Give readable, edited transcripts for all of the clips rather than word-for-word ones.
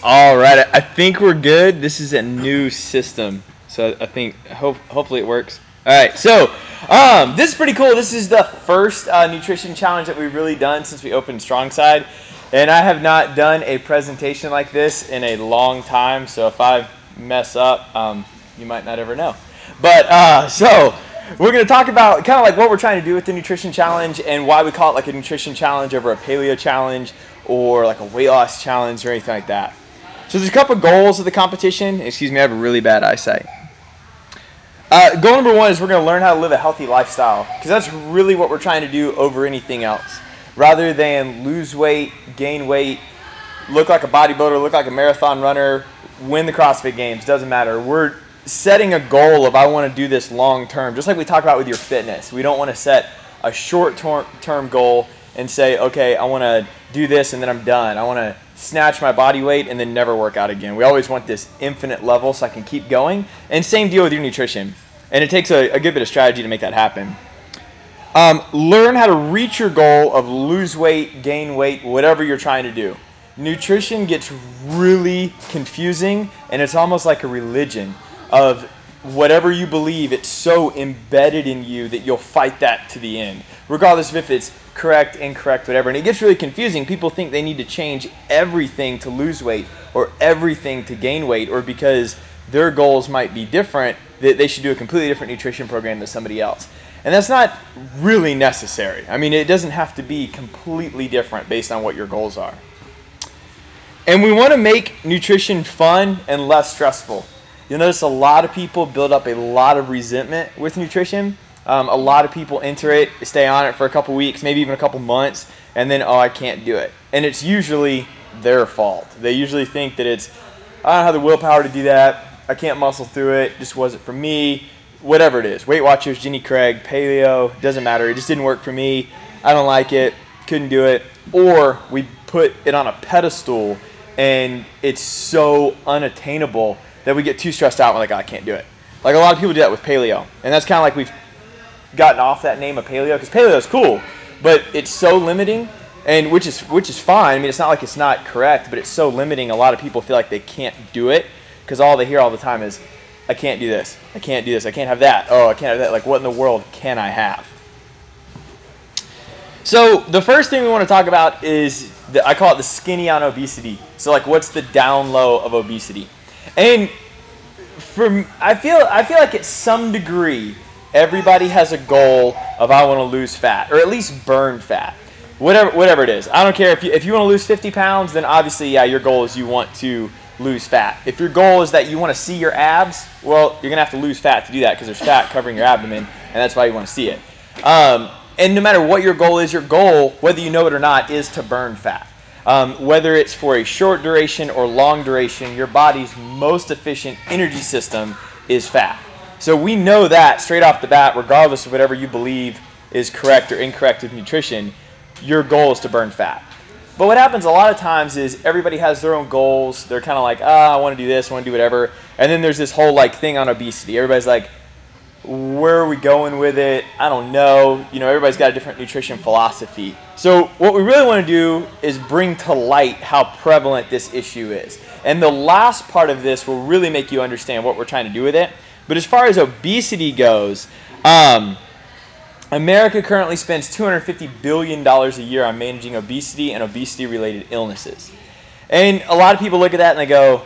All right, I think we're good. This is a new system, so I think hopefully it works. All right, so this is pretty cool. This is the first nutrition challenge that we've really done since we opened Strongside, and I have not done a presentation like this in a long time. So if I mess up, you might not ever know. But so we're going to talk about kind of like what we're trying to do with the nutrition challenge and why we call it like a nutrition challenge over a paleo challenge or like a weight loss challenge or anything like that. So there's a couple goals of the competition. Excuse me, I have a really bad eyesight. Goal number one is we're going to learn how to live a healthy lifestyle, because that's really what we're trying to do over anything else. Rather than lose weight, gain weight, look like a bodybuilder, look like a marathon runner, win the CrossFit Games, doesn't matter. We're setting a goal of I want to do this long term, just like we talk about with your fitness. We don't want to set a short-term goal and say, okay, I want to do this and then I'm done. I want to snatch my body weight and then never work out again. We always want this infinite level so I can keep going. And same deal with your nutrition. And it takes a good bit of strategy to make that happen. Learn how to reach your goal of lose weight, gain weight, whatever you're trying to do. Nutrition gets really confusing, and it's almost like a religion of whatever you believe. It's so embedded in you that you'll fight that to the end, regardless of if it's correct, incorrect, whatever. And it gets really confusing. People think they need to change everything to lose weight or everything to gain weight, or because their goals might be different, that they should do a completely different nutrition program than somebody else. And that's not really necessary. I mean, it doesn't have to be completely different based on what your goals are. And we want to make nutrition fun and less stressful. You'll notice a lot of people build up a lot of resentment with nutrition. A lot of people enter it, stay on it for a couple weeks, maybe even a couple months, and then, oh, I can't do it. And it's usually their fault. They usually think that it's, I don't have the willpower to do that, I can't muscle through it, just wasn't for me, whatever it is. Weight Watchers, Jenny Craig, paleo, doesn't matter, it just didn't work for me, I don't like it, couldn't do it. Or we put it on a pedestal and it's so unattainable that we get too stressed out and we're like, oh, I can't do it. Like a lot of people do that with paleo. And that's kind of like we've gotten off that name of paleo, because paleo is cool, but it's so limiting, and which is fine. I mean, it's not like it's not correct, but it's so limiting. A lot of people feel like they can't do it because all they hear all the time is, I can't do this, I can't do this, I can't have that, oh, I can't have that. Like, what in the world can I have? So the first thing we want to talk about is, I call it the skinny on obesity. So like, what's the down low of obesity? And I feel like at some degree, everybody has a goal of I want to lose fat, or at least burn fat, whatever it is. I don't care if you want to lose 50 pounds, then obviously, yeah, your goal is you want to lose fat. If your goal is that you want to see your abs, well, you're gonna have to lose fat to do that, because there's fat covering your abdomen, and that's why you want to see it. And no matter what your goal is, your goal, whether you know it or not, is to burn fat. Whether it's for a short duration or long duration, your body's most efficient energy system is fat. So we know that straight off the bat, regardless of whatever you believe is correct or incorrect with nutrition, your goal is to burn fat. But what happens a lot of times is everybody has their own goals. They're kind of like, I want to do this, I want to do whatever. And then there's this whole like thing on obesity. Everybody's like, where are we going with it? I don't know. You know, everybody's got a different nutrition philosophy. So what we really want to do is bring to light how prevalent this issue is. And the last part of this will really make you understand what we're trying to do with it. But as far as obesity goes, America currently spends $250 billion a year on managing obesity and obesity-related illnesses. And a lot of people look at that and they go,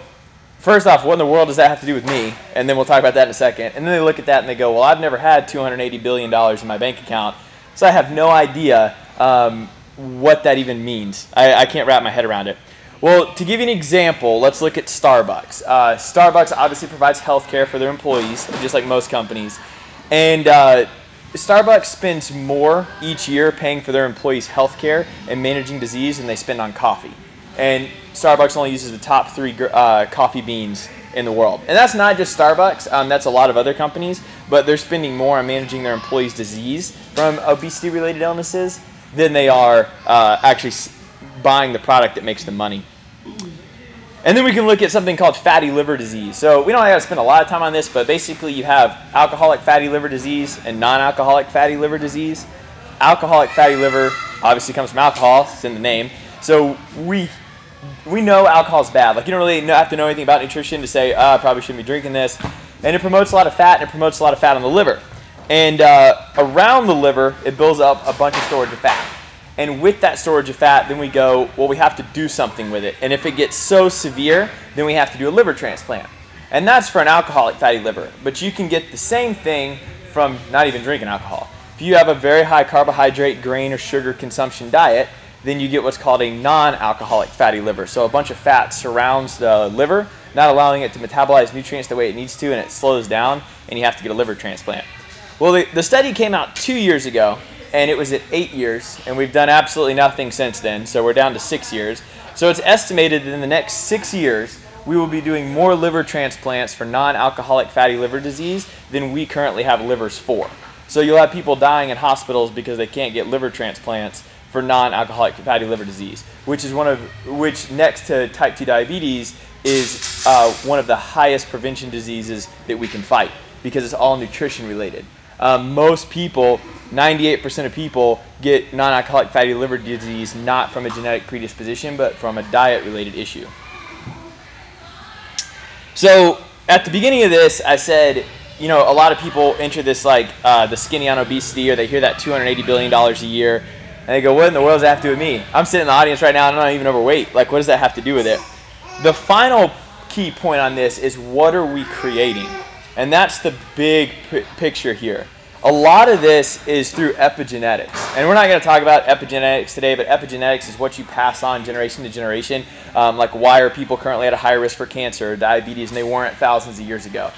first off, what in the world does that have to do with me? And then we'll talk about that in a second. And then they look at that and they go, well, I've never had $280 billion in my bank account, so I have no idea what that even means. I can't wrap my head around it. Well, to give you an example, let's look at Starbucks. Starbucks obviously provides health care for their employees, just like most companies. And Starbucks spends more each year paying for their employees' health care and managing disease than they spend on coffee. And Starbucks only uses the top 3 coffee beans in the world. And that's not just Starbucks, that's a lot of other companies, but they're spending more on managing their employees' disease from obesity-related illnesses than they are actually buying the product that makes them money. And then we can look at something called fatty liver disease. So we don't have to spend a lot of time on this, but basically you have alcoholic fatty liver disease and non-alcoholic fatty liver disease. Alcoholic fatty liver obviously comes from alcohol, it's in the name. So we we know alcohol is bad. Like, you don't really have to know anything about nutrition to say, I probably shouldn't be drinking this. And it promotes a lot of fat, and it promotes a lot of fat on the liver. And around the liver, it builds up a bunch of storage of fat. And with that storage of fat, then we go, well, we have to do something with it. And if it gets so severe, then we have to do a liver transplant. And that's for an alcoholic fatty liver. But you can get the same thing from not even drinking alcohol. If you have a very high carbohydrate, grain, or sugar consumption diet, then you get what's called a non-alcoholic fatty liver. So a bunch of fat surrounds the liver, not allowing it to metabolize nutrients the way it needs to, and it slows down, and you have to get a liver transplant. Well, the study came out 2 years ago, and it was at 8 years, and we've done absolutely nothing since then, so we're down to 6 years. So it's estimated that in the next 6 years, we will be doing more liver transplants for non-alcoholic fatty liver disease than we currently have livers for. So you'll have people dying in hospitals because they can't get liver transplants for non-alcoholic fatty liver disease, which next to type 2 diabetes is one of the highest prevention diseases that we can fight, because it's all nutrition related. Most people, 98% of people, get non-alcoholic fatty liver disease not from a genetic predisposition, but from a diet related issue. So at the beginning of this, I said, you know, a lot of people enter this like the skinny on obesity, or they hear that $280 billion a year, and they go, what in the world does that have to do with me? I'm sitting in the audience right now and I'm not even overweight. Like, what does that have to do with it? The final key point on this is, what are we creating? And that's the big picture here. A lot of this is through epigenetics. And we're not going to talk about epigenetics today, but epigenetics is what you pass on generation to generation. Like, why are people currently at a higher risk for cancer or diabetes, and they weren't thousands of years ago?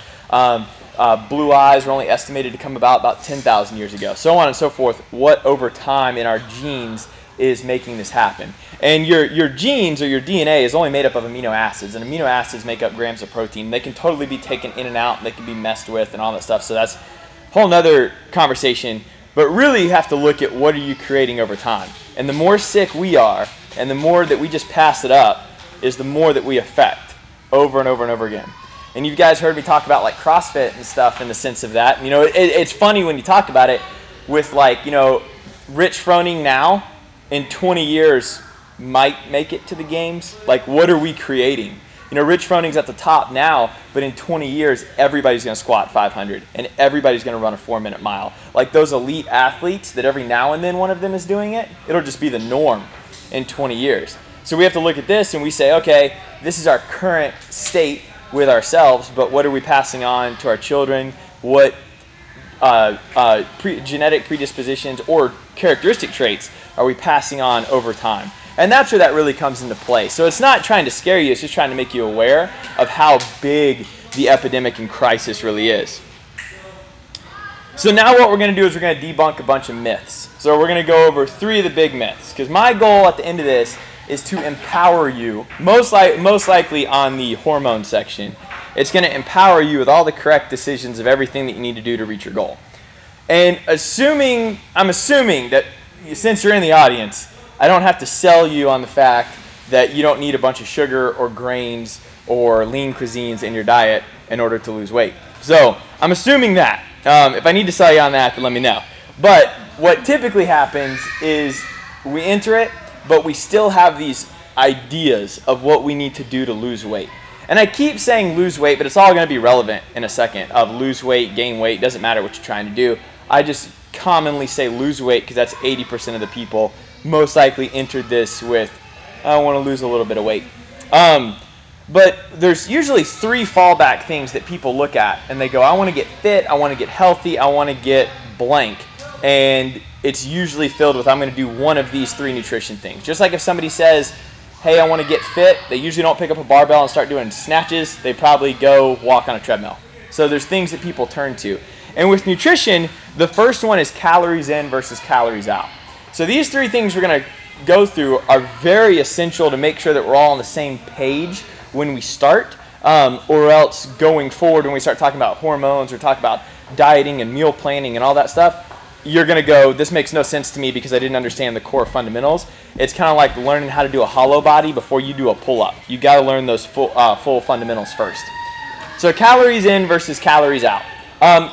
Blue eyes were only estimated to come about 10,000 years ago, so on and so forth. What over time in our genes is making this happen? And your genes, or your DNA, is only made up of amino acids, and amino acids make up grams of protein. They can totally be taken in and out, and they can be messed with and all that stuff, so that's a whole nother conversation. But really, you have to look at what are you creating over time. And the more sick we are, and the more that we just pass it up, is the more that we affect over and over and over again. And you guys heard me talk about like CrossFit and stuff in the sense of that. You know, it's funny when you talk about it with, like, you know, Rich Froning now in 20 years might make it to the games. Like, what are we creating? You know, Rich Froning's at the top now, but in 20 years, everybody's going to squat 500 and everybody's going to run a 4-minute mile. Like those elite athletes that every now and then one of them is doing it, it'll just be the norm in 20 years. So we have to look at this and we say, okay, this is our current state with ourselves, but what are we passing on to our children? What genetic predispositions or characteristic traits are we passing on over time? And that's where that really comes into play. So it's not trying to scare you, it's just trying to make you aware of how big the epidemic and crisis really is. So now what we're going to do is we're going to debunk a bunch of myths. So we're going to go over 3 of the big myths, because my goal at the end of this is to empower you, most likely on the hormone section. It's going to empower you with all the correct decisions of everything that you need to do to reach your goal. And I'm assuming that since you're in the audience, I don't have to sell you on the fact that you don't need a bunch of sugar or grains or lean cuisines in your diet in order to lose weight. So I'm assuming that. If I need to sell you on that, then let me know. But what typically happens is we enter it, but we still have these ideas of what we need to do to lose weight. And I keep saying lose weight, but it's all going to be relevant in a second, of lose weight, gain weight, doesn't matter what you're trying to do. I just commonly say lose weight because that's 80% of the people most likely entered this with, I want to lose a little bit of weight. But there's usually 3 fallback things that people look at, and they go, I want to get fit, I want to get healthy, I want to get blank. And it's usually filled with, I'm going to do one of these 3 nutrition things. Just like if somebody says, hey, I want to get fit, they usually don't pick up a barbell and start doing snatches. They probably go walk on a treadmill. So there's things that people turn to. And with nutrition, the first one is calories in versus calories out. So these 3 things we're going to go through are very essential to make sure that we're all on the same page when we start, or else going forward when we start talking about hormones or talk about dieting and meal planning and all that stuff, you're going to go, this makes no sense to me because I didn't understand the core fundamentals. It's kind of like learning how to do a hollow body before you do a pull-up. You got to learn those full fundamentals first. So calories in versus calories out.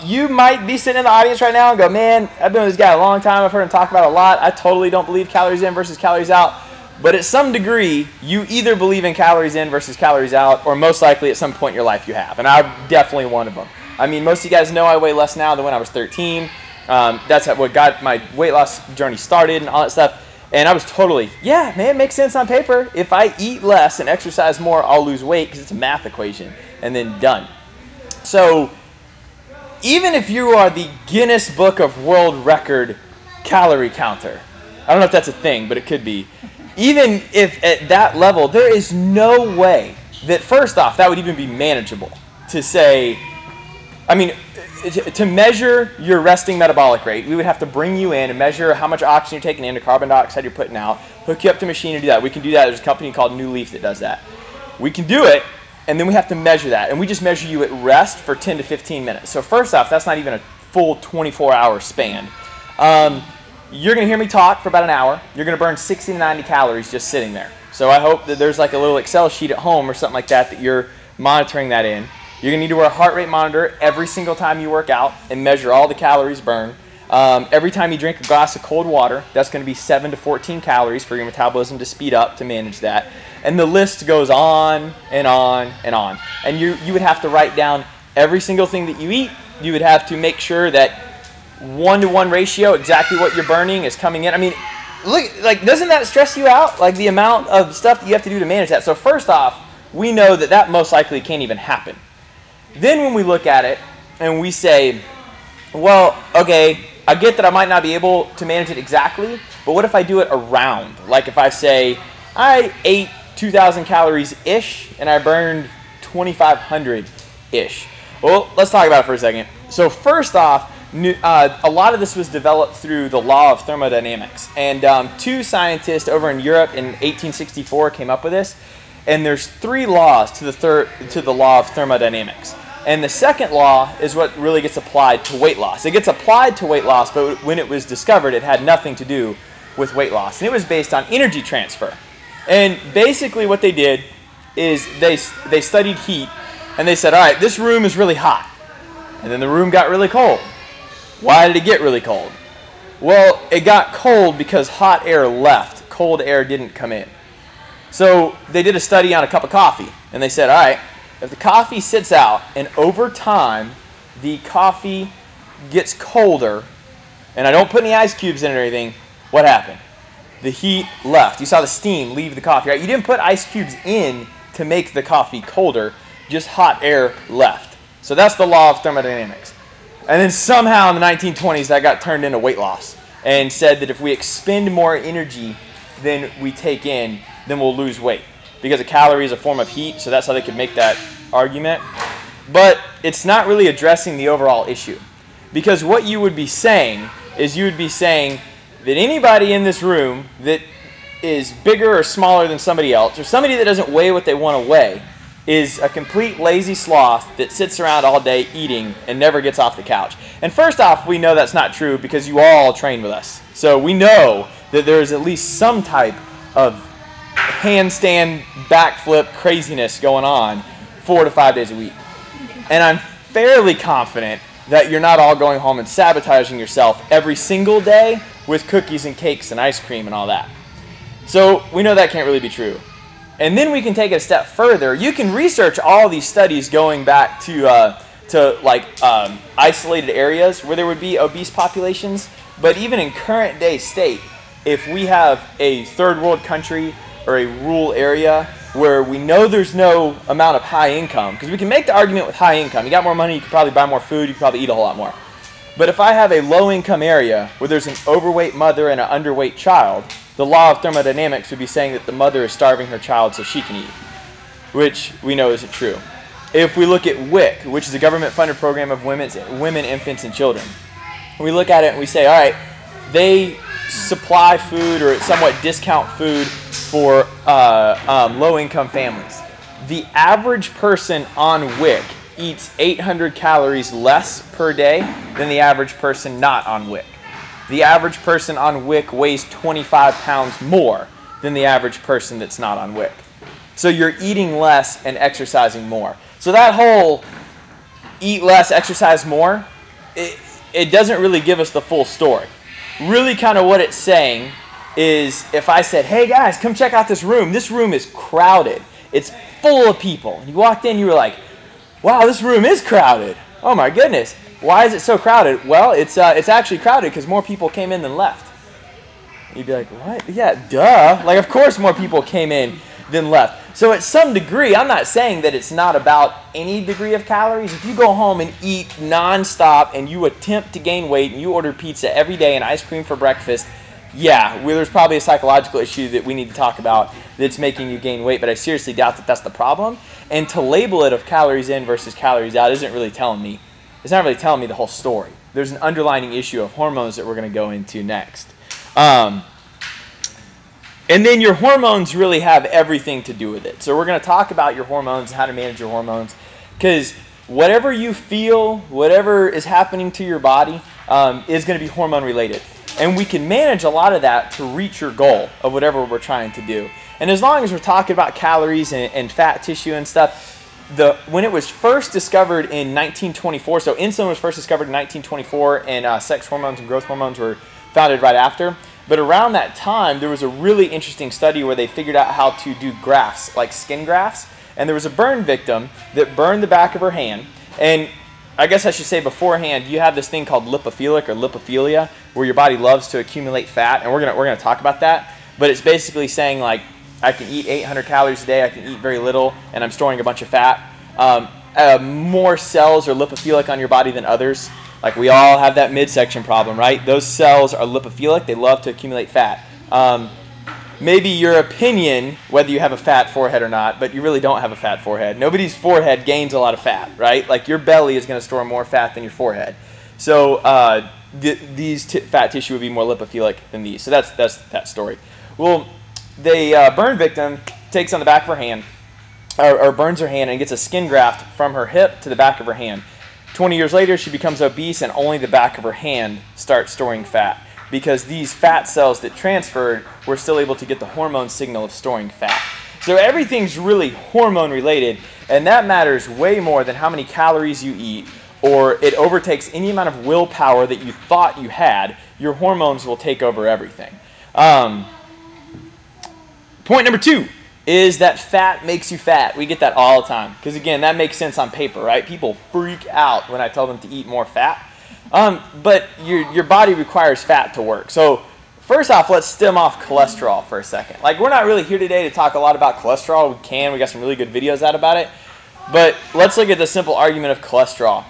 You might be sitting in the audience right now and go, man, I've been with this guy a long time. I've heard him talk about it a lot. I totally don't believe calories in versus calories out. But at some degree, you either believe in calories in versus calories out, or most likely at some point in your life you have. And I'm definitely one of them. I mean, most of you guys know I weigh less now than when I was 13. That's what got my weight loss journey started and all that stuff. And I was totally, yeah, man, it makes sense on paper. If I eat less and exercise more, I'll lose weight because it's a math equation. And then done. So even if you are the Guinness Book of World Record calorie counter, I don't know if that's a thing, but it could be. Even if at that level, there is no way that, first off, that would even be manageable to say, I mean, to measure your resting metabolic rate, we would have to bring you in and measure how much oxygen you're taking in, the carbon dioxide you're putting out, hook you up to a machine and do that. We can do that. There's a company called New Leaf that does that. We can do it, and then we have to measure that. And we just measure you at rest for 10 to 15 minutes. So first off, that's not even a full 24-hour span. You're going to hear me talk for about an hour. You're going to burn 60 to 90 calories just sitting there. So I hope that there's like a little Excel sheet at home or something like that that you're monitoring that in. You're going to need to wear a heart rate monitor every single time you work out and measure all the calories burned. Every time you drink a glass of cold water, that's going to be 7 to 14 calories for your metabolism to speed up to manage that. And the list goes on and on and on. And you would have to write down every single thing that you eat. You would have to make sure that 1-to-1 ratio, exactly what you're burning is coming in. I mean, look, like, doesn't that stress you out? Like the amount of stuff that you have to do to manage that. So first off, we know that that most likely can't even happen. Then when we look at it and we say, well, okay, I get that I might not be able to manage it exactly, but what if I do it around? Like if I say I ate 2,000 calories-ish and I burned 2,500-ish. Well, let's talk about it for a second. So first off, a lot of this was developed through the law of thermodynamics. And two scientists over in Europe in 1864 came up with this. And there's 3 laws to the law of thermodynamics. And the second law is what really gets applied to weight loss. It gets applied to weight loss, but when it was discovered, it had nothing to do with weight loss. And it was based on energy transfer. And basically what they did is they studied heat. And they said, all right, this room is really hot. And then the room got really cold. Why did it get really cold? Well, it got cold because hot air left. Cold air didn't come in. So they did a study on a cup of coffee. And they said, all right, if the coffee sits out and over time the coffee gets colder, and I don't put any ice cubes in it or anything, what happened? The heat left. You saw the steam leave the coffee, right? You didn't put ice cubes in to make the coffee colder, just hot air left. So that's the law of thermodynamics. And then somehow in the 1920s that got turned into weight loss and said that if we expend more energy than we take in, then we'll lose weight. Because a calorie is a form of heat, so that's how they could make that argument. But it's not really addressing the overall issue. Because what you would be saying is you would be saying that anybody in this room that is bigger or smaller than somebody else, or somebody that doesn't weigh what they want to weigh, is a complete lazy sloth that sits around all day eating and never gets off the couch. And first off, we know that's not true because you all train with us. So we know that there is at least some type of handstand, backflip craziness going on 4 to 5 days a week. And I'm fairly confident that you're not all going home and sabotaging yourself every single day with cookies and cakes and ice cream and all that. So we know that can't really be true. And then we can take it a step further. You can research all these studies going back to isolated areas where there would be obese populations. But even in current day state, if we have a third world country or a rural area where we know there's no amount of high income, because we can make the argument with high income. You got more money, you could probably buy more food, you could probably eat a whole lot more. But if I have a low income area where there's an overweight mother and an underweight child, the law of thermodynamics would be saying that the mother is starving her child so she can eat, which we know isn't true. If we look at WIC, which is a government-funded program of women, infants, and children, we look at it and we say, all right, they supply food or somewhat discount food for low-income families. The average person on WIC eats 800 calories less per day than the average person not on WIC. The average person on WIC weighs 25 pounds more than the average person that's not on WIC. So you're eating less and exercising more. So that whole eat less, exercise more, it doesn't really give us the full story. Really kind of what it's saying is if I said, hey guys, come check out this room. This room is crowded. It's full of people. And you walked in, you were like, wow, this room is crowded. Oh my goodness. Why is it so crowded? Well, it's actually crowded because more people came in than left. You'd be like, what? Yeah, duh. Like, of course more people came in than left. So at some degree, I'm not saying that it's not about any degree of calories. If you go home and eat nonstop and you attempt to gain weight and you order pizza every day and ice cream for breakfast, yeah, there's probably a psychological issue that we need to talk about that's making you gain weight, but I seriously doubt that that's the problem. And to label it of calories in versus calories out isn't really telling me, it's not really telling me the whole story. There's an underlying issue of hormones that we're going to go into next. And then your hormones really have everything to do with it. So we're going to talk about your hormones, how to manage your hormones, because whatever you feel, whatever is happening to your body is going to be hormone related. And we can manage a lot of that to reach your goal of whatever we're trying to do. And as long as we're talking about calories and fat tissue and stuff, when it was first discovered in 1924, so insulin was first discovered in 1924, and sex hormones and growth hormones were founded right after. But around that time, there was a really interesting study where they figured out how to do grafts, like skin grafts. And there was a burn victim that burned the back of her hand. And I guess I should say beforehand, you have this thing called lipophilic or lipophilia, where your body loves to accumulate fat, and we're gonna talk about that. But it's basically saying, like, I can eat 800 calories a day, I can eat very little, and I'm storing a bunch of fat. More cells are lipophilic on your body than others. Like, we all have that midsection problem, right? Those cells are lipophilic, they love to accumulate fat. Maybe your opinion, whether you have a fat forehead or not, but you really don't have a fat forehead. Nobody's forehead gains a lot of fat, right? Like, your belly is going to store more fat than your forehead. So these fat tissue would be more lipophilic than these. So that's that story. Well, the burn victim takes on the back of her hand, or burns her hand and gets a skin graft from her hip to the back of her hand. 20 years later, she becomes obese, and only the back of her hand starts storing fat, because these fat cells that transferred were still able to get the hormone signal of storing fat. So everything's really hormone related, and that matters way more than how many calories you eat, or it overtakes any amount of willpower that you thought you had. Your hormones will take over everything. Point number 2 is that fat makes you fat. We get that all the time, because again, that makes sense on paper, right? People freak out when I tell them to eat more fat. But your body requires fat to work. So first off, let's stem off cholesterol for a second. Like, we're not really here today to talk a lot about cholesterol. We got some really good videos out about it. But let's look at the simple argument of cholesterol.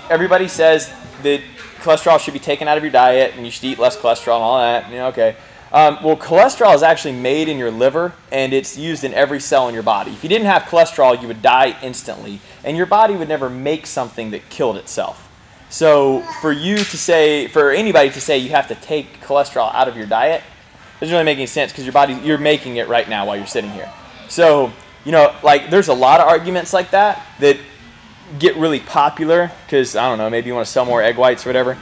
Everybody says that cholesterol should be taken out of your diet and you should eat less cholesterol and all that. Okay. Well, cholesterol is actually made in your liver, and it's used in every cell in your body. If you didn't have cholesterol, you would die instantly, and your body would never make something that killed itself. So for anybody to say you have to take cholesterol out of your diet doesn't really make any sense, because you're making it right now while you're sitting here. So, like, there's a lot of arguments like that get really popular because, I don't know, maybe you want to sell more egg whites or whatever.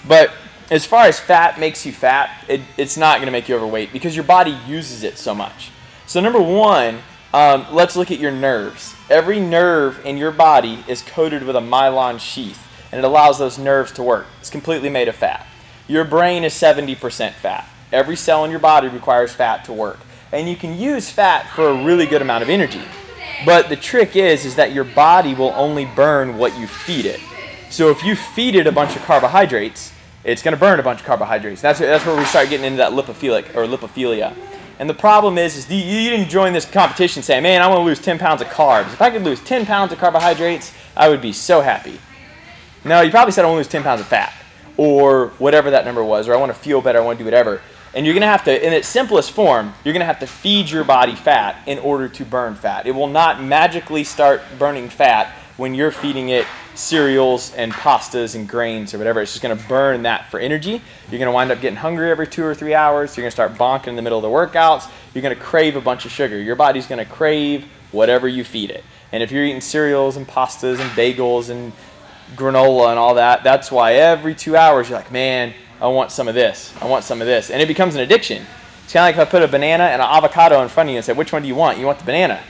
But as far as fat makes you fat, it's not going to make you overweight because your body uses it so much. So number 1, let's look at your nerves. Every nerve in your body is coated with a myelin sheath, and it allows those nerves to work. It's completely made of fat. Your brain is 70% fat. Every cell in your body requires fat to work. And you can use fat for a really good amount of energy. But the trick is that your body will only burn what you feed it. So if you feed it a bunch of carbohydrates, it's going to burn a bunch of carbohydrates. That's where we start getting into that lipophilic or lipophilia. And the problem is you didn't join this competition saying, man, I want to lose 10 pounds of carbs. If I could lose 10 pounds of carbohydrates, I would be so happy. No, you probably said I want to lose 10 pounds of fat, or whatever that number was, or I want to feel better, I want to do whatever. And you're going to have to, in its simplest form, you're going to have to feed your body fat in order to burn fat. It will not magically start burning fat when you're feeding it cereals and pastas and grains or whatever. It's just going to burn that for energy. You're going to wind up getting hungry every 2 or 3 hours. You're going to start bonking in the middle of the workouts. You're going to crave a bunch of sugar. Your body's going to crave whatever you feed it. And if you're eating cereals and pastas and bagels and granola and all that, that's why every 2 hours you're like, man, I want some of this. I want some of this. And it becomes an addiction. It's kind of like if I put a banana and an avocado in front of you and say, which one do you want? You want the banana.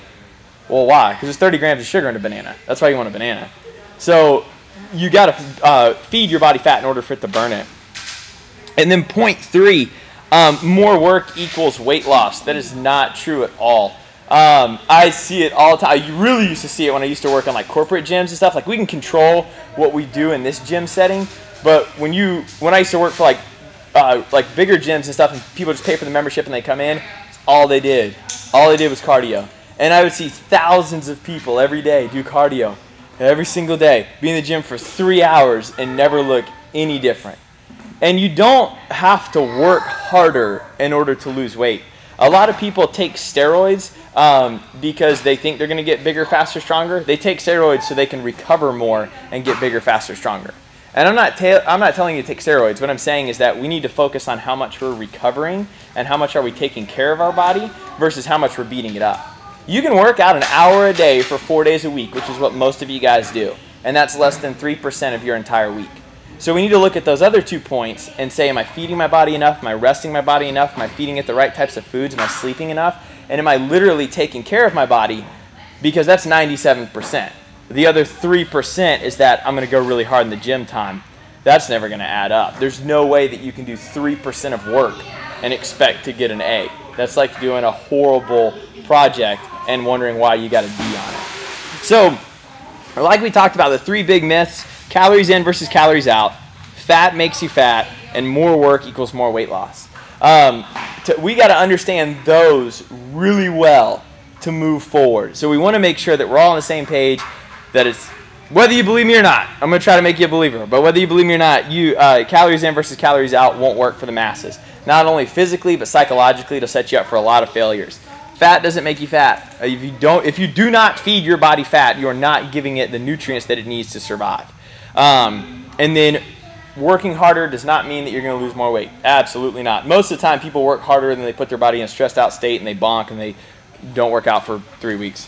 Well, why? Because there's 30 grams of sugar in a banana. That's why you want a banana. So you got to feed your body fat in order for it to burn it. And then point 3, more work equals weight loss. That is not true at all. I see it all the time. I really used to see it when I used to work on like corporate gyms and stuff. Like we can control what we do in this gym setting, but when I used to work for like bigger gyms and stuff, and people just pay for the membership and they come in, all they did was cardio. And I would see thousands of people every day do cardio, every single day, be in the gym for 3 hours and never look any different. And you don't have to work harder in order to lose weight. A lot of people take steroids because they think they're going to get bigger, faster, stronger. They take steroids so they can recover more and get bigger, faster, stronger. And I'm not telling you to take steroids. What I'm saying is that we need to focus on how much we're recovering and how much are we taking care of our body versus how much we're beating it up. You can work out an hour a day for 4 days a week, which is what most of you guys do. And that's less than 3% of your entire week. So we need to look at those other 2 points and say, am I feeding my body enough? Am I resting my body enough? Am I feeding it the right types of foods? Am I sleeping enough? And am I literally taking care of my body? Because that's 97%. The other 3% is that I'm going to go really hard in the gym time. That's never going to add up. There's no way that you can do 3% of work and expect to get an A. That's like doing a horrible project and wondering why you got a D on it. So, like we talked about, the 3 big myths: calories in versus calories out, fat makes you fat, and more work equals more weight loss. We got to understand those really well to move forward. So we want to make sure that we're all on the same page, that it's, whether you believe me or not, I'm going to try to make you a believer, but whether you believe me or not, calories in versus calories out won't work for the masses. Not only physically, but psychologically, it'll set you up for a lot of failures. Fat doesn't make you fat. If you do not feed your body fat, you are not giving it the nutrients that it needs to survive. And then working harder does not mean that you're going to lose more weight. Absolutely not. Most of the time, people work harder and they put their body in a stressed out state and they bonk and they don't work out for 3 weeks.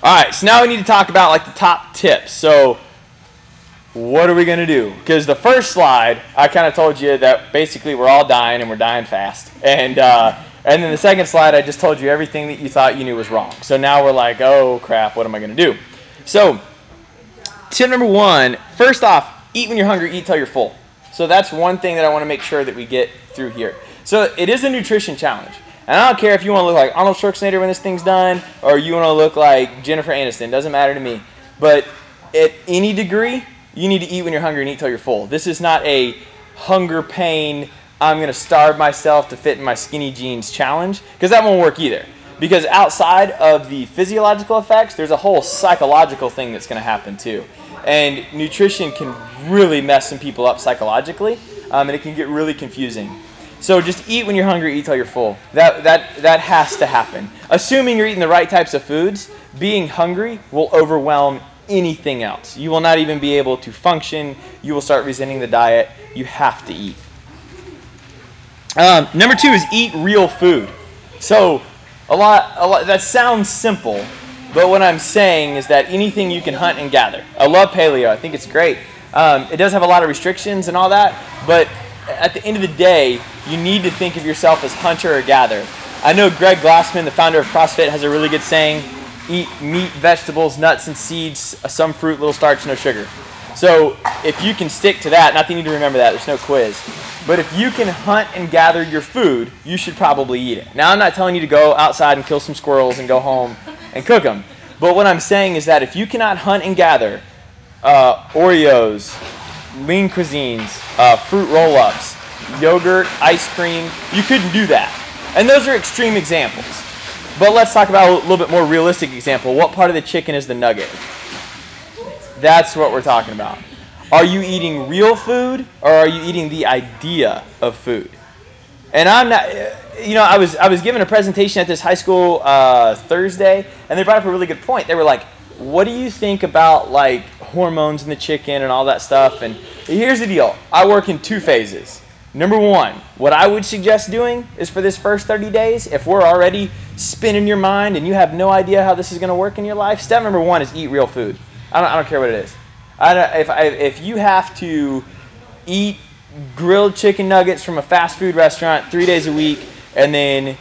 All right, so now we need to talk about like the top tips. So what are we going to do? Because the first slide, I kind of told you that basically we're all dying and we're dying fast. And then the second slide, I just told you everything that you thought you knew was wrong. So now we're like, oh crap, what am I going to do? So tip number 1, first off, eat when you're hungry, eat till you're full. So that's one thing that I want to make sure that we get through here. So it is a nutrition challenge. And I don't care if you want to look like Arnold Schwarzenegger when this thing's done, or you want to look like Jennifer Aniston. Doesn't matter to me. But at any degree, you need to eat when you're hungry and eat till you're full. This is not a hunger pain, I'm going to starve myself to fit in my skinny jeans challenge, because that won't work either. Because outside of the physiological effects, there's a whole psychological thing that's going to happen too. And nutrition can really mess some people up psychologically, and it can get really confusing. So just eat when you're hungry, eat till you're full. That has to happen. Assuming you're eating the right types of foods, being hungry will overwhelm anything else. You will not even be able to function. You will start resenting the diet. You have to eat. Number 2 is eat real food. So a lot that sounds simple, but what I'm saying is that anything you can hunt and gather. I love paleo. I think it's great. It does have a lot of restrictions and all that, but at the end of the day, you need to think of yourself as hunter or gatherer. I know Greg Glassman, the founder of CrossFit, has a really good saying: eat meat, vegetables, nuts, and seeds, some fruit, little starch, no sugar. So if you can stick to that, not that you need to remember that, there's no quiz, but if you can hunt and gather your food, you should probably eat it. Now, I'm not telling you to go outside and kill some squirrels and go home and cook them, but what I'm saying is that if you cannot hunt and gather Oreos, lean cuisines, fruit roll-ups, yogurt, ice cream, you couldn't do that. And those are extreme examples. But let's talk about a little bit more realistic example. What part of the chicken is the nugget? That's what we're talking about. Are you eating real food, or are you eating the idea of food? And I'm not, I was giving a presentation at this high school Thursday, and they brought up a really good point. They were like, what do you think about like hormones in the chicken and all that stuff? And here's the deal. I work in 2 phases. Number 1, what I would suggest doing is for this first 30 days, if we're already spinning your mind and you have no idea how this is going to work in your life, step number 1 is eat real food. I don't care what it is. If you have to eat grilled chicken nuggets from a fast food restaurant 3 days a week and then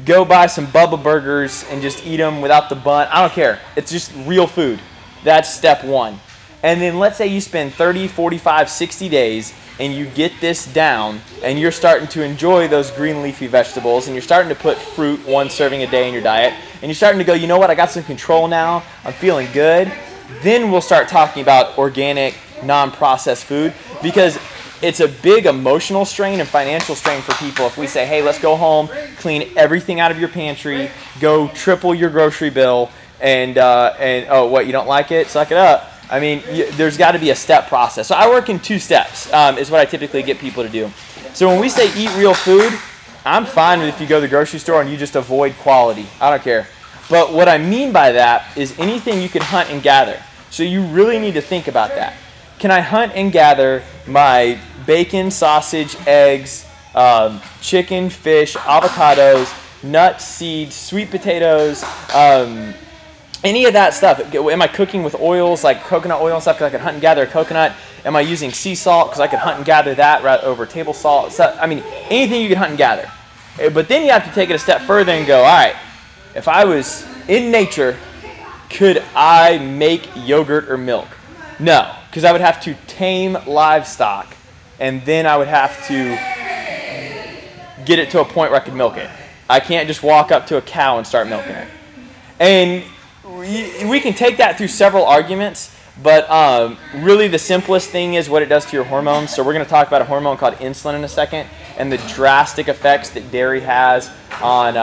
go buy some Bubba burgers and just eat them without the bun, I don't care. It's just real food. That's step 1. And then let's say you spend 30, 45, 60 days and you get this down and you're starting to enjoy those green leafy vegetables and you're starting to put fruit 1 serving a day in your diet and you're starting to go, you know what, I got some control now, I'm feeling good. Then we'll start talking about organic, non-processed food, because it's a big emotional strain and financial strain for people if we say, hey, let's go home, clean everything out of your pantry, go triple your grocery bill, and oh, what, you don't like it? Suck it up. I mean, there's got to be a step process. So I work in 2 steps is what I typically get people to do. So when we say eat real food, I'm fine with if you go to the grocery store and you just avoid quality. I don't care. But what I mean by that is anything you can hunt and gather. So you really need to think about that. Can I hunt and gather my bacon, sausage, eggs, chicken, fish, avocados, nuts, seeds, sweet potatoes, any of that stuff? Am I cooking with oils like coconut oil and stuff because I can hunt and gather a coconut? Am I using sea salt because I can hunt and gather that right over table salt? So, I mean, anything you can hunt and gather. But then you have to take it a step further and go, all right, if I was in nature, could I make yogurt or milk? No, because I would have to tame livestock and then I would have to get it to a point where I could milk it. I can't just walk up to a cow and start milking it. And we can take that through several arguments, but really the simplest thing is what it does to your hormones. So we're going to talk about a hormone called insulin in a second and the drastic effects that dairy has on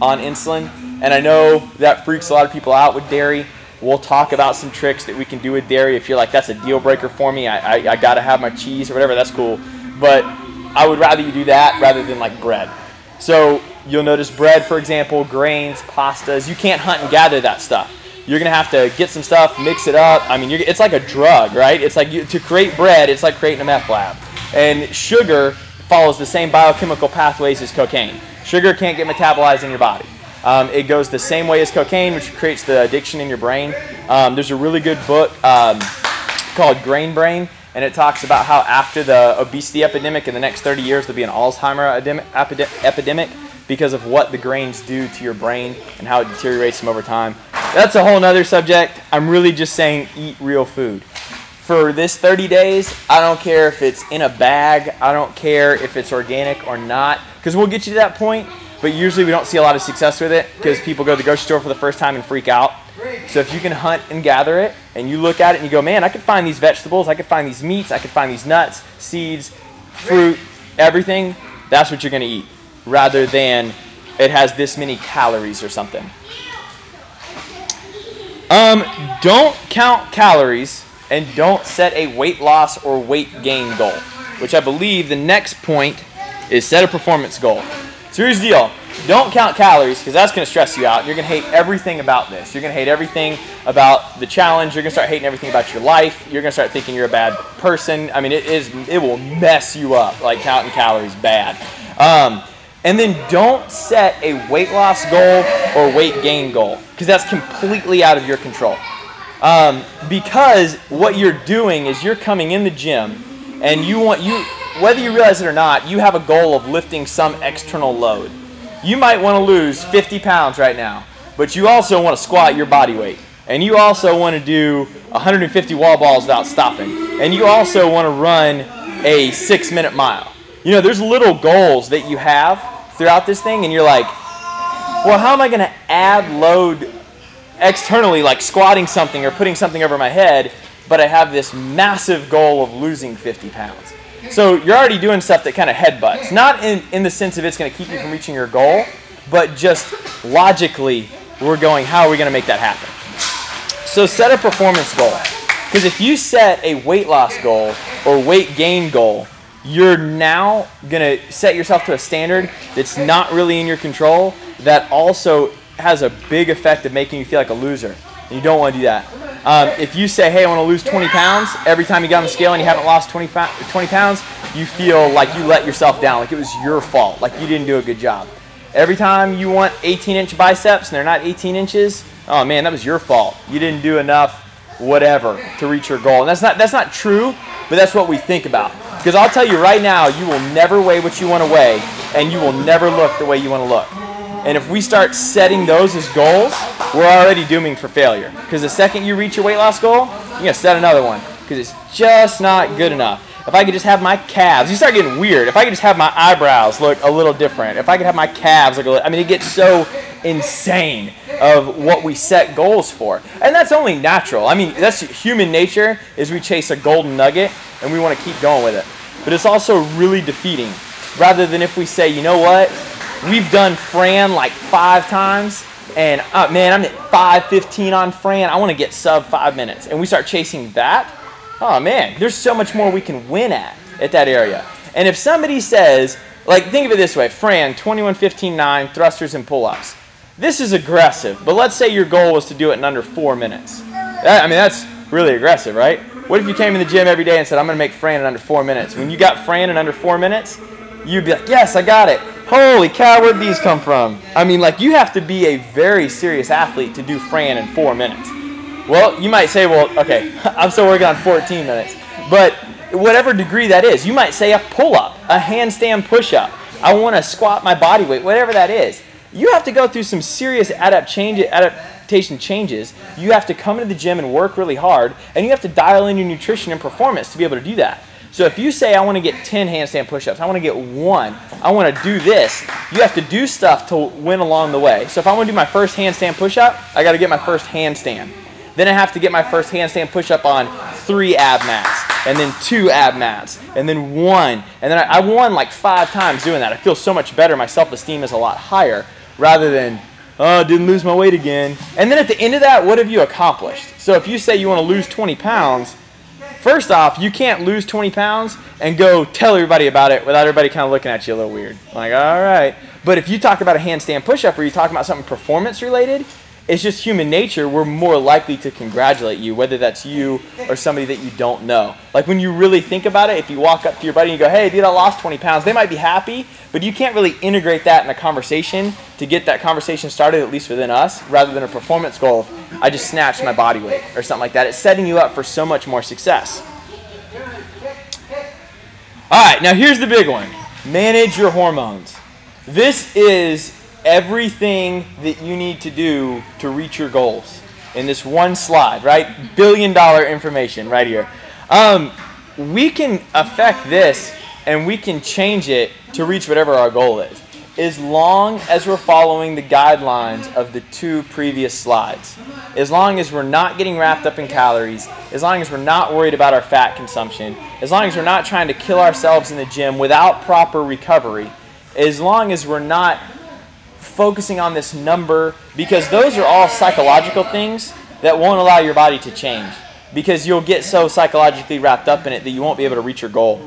insulin. And I know that freaks a lot of people out with dairy. We'll talk about some tricks that we can do with dairy. If you're like, that's a deal breaker for me, I got to have my cheese or whatever, that's cool. But I would rather you do that rather than like bread. So you'll notice bread, for example, grains, pastas, you can't hunt and gather that stuff. You're going to have to get some stuff, mix it up. I mean, it's like a drug, right? It's like to create bread, it's like creating a meth lab. And sugar follows the same biochemical pathways as cocaine. Sugar can't get metabolized in your body. It goes the same way as cocaine, which creates the addiction in your brain. There's a really good book called Grain Brain, and it talks about how after the obesity epidemic in the next 30 years, there'll be an Alzheimer's epidemic because of what the grains do to your brain and how it deteriorates them over time. That's a whole nother subject. I'm really just saying eat real food. For this 30 days, I don't care if it's in a bag. I don't care if it's organic or not, because we'll get you to that point. But usually we don't see a lot of success with it because people go to the grocery store for the first time and freak out. So if you can hunt and gather it and you look at it and you go, man, I could find these vegetables, I could find these meats, I could find these nuts, seeds, fruit, everything, that's what you're going to eat, rather than it has this many calories or something. Don't count calories and don't set a weight loss or weight gain goal, which I believe the next point is set a performance goal. So here's the deal. Don't count calories because that's going to stress you out. You're going to hate everything about this. You're going to hate everything about the challenge. You're going to start hating everything about your life. You're going to start thinking you're a bad person. I mean, it will mess you up, like counting calories bad. And then don't set a weight loss goal or weight gain goal because that's completely out of your control. Because what you're doing is you're coming in the gym and whether you realize it or not, you have a goal of lifting some external load. You might want to lose 50 pounds right now, but you also want to squat your body weight. And you also want to do 150 wall balls without stopping. And you also want to run a 6-minute mile. You know, there's little goals that you have throughout this thing, and you're like, well, how am I going to add load externally, like squatting something or putting something over my head, but I have this massive goal of losing 50 pounds? So you're already doing stuff that kind of headbutts. Not in the sense of it's going to keep you from reaching your goal, but just logically, we're going, how are we going to make that happen? So set a performance goal. Because if you set a weight loss goal or weight gain goal, you're now going to set yourself to a standard that's not really in your control, that also has a big effect of making you feel like a loser. And you don't want to do that. If you say, hey, I want to lose 20 pounds, every time you get on the scale and you haven't lost 20 pounds, you feel like you let yourself down, like it was your fault, like you didn't do a good job. Every time you want 18-inch biceps and they're not 18 inches, oh man, that was your fault. You didn't do enough, whatever, to reach your goal. And that's not true, but that's what we think about. Because I'll tell you right now, you will never weigh what you want to weigh, and you will never look the way you want to look. And if we start setting those as goals, we're already dooming for failure. Because the second you reach your weight loss goal, you're going to set another one. Because it's just not good enough. If I could just have my calves, you start getting weird. If I could just have my eyebrows look a little different. If I could have my calves look a little, I mean, it gets so insane of what we set goals for. And that's only natural. I mean, that's human nature, is we chase a golden nugget and we want to keep going with it. But it's also really defeating. Rather than if we say, you know what, we've done Fran like 5 times, and man, I'm at 5:15 on Fran. I want to get sub 5 minutes. And we start chasing that. Oh man, there's so much more we can win at that area. And if somebody says, like, think of it this way, Fran, 21:15.9, thrusters and pull-ups. This is aggressive, but let's say your goal was to do it in under 4 minutes. I mean, that's really aggressive, right? What if you came in the gym every day and said, I'm going to make Fran in under 4 minutes? When you got Fran in under 4 minutes, you'd be like, yes, I got it. Holy cow, where'd these come from? I mean, like, you have to be a very serious athlete to do Fran in 4 minutes. Well, you might say, well, okay, I'm still working on 14 minutes. But whatever degree that is, you might say a pull-up, a handstand push-up. I want to squat my body weight, whatever that is. You have to go through some serious adaptation changes. You have to come into the gym and work really hard, and you have to dial in your nutrition and performance to be able to do that. So if you say, I want to get 10 handstand push-ups, I want to get 1, I want to do this, you have to do stuff to win along the way. So if I want to do my first handstand push-up, I got to get my first handstand. Then I have to get my first handstand push-up on 3 ab mats, and then 2 ab mats, and then 1. And then I won like 5 times doing that. I feel so much better. My self-esteem is a lot higher rather than, oh, didn't lose my weight again. And then at the end of that, what have you accomplished? So if you say you want to lose 20 pounds, first off, you can't lose 20 pounds and go tell everybody about it without everybody kind of looking at you a little weird. Like, all right. But if you talk about a handstand push-up or you talk about something performance-related, it's just human nature. We're more likely to congratulate you, whether that's you or somebody that you don't know. Like when you really think about it, if you walk up to your buddy and you go, hey, dude, I lost 20 pounds, they might be happy, but you can't really integrate that in a conversation to get that conversation started, at least within us, rather than a performance goal of, I just snatched my body weight or something like that. It's setting you up for so much more success. All right, now here's the big one. Manage your hormones. This is everything that you need to do to reach your goals in this one slide, right? $1 billion information right here. We can affect this and we can change it to reach whatever our goal is, as long as we're following the guidelines of the 2 previous slides. As long as we're not getting wrapped up in calories, as long as we're not worried about our fat consumption, as long as we're not trying to kill ourselves in the gym without proper recovery, as long as we're not focusing on this number, because those are all psychological things that won't allow your body to change, because you'll get so psychologically wrapped up in it that you won't be able to reach your goal.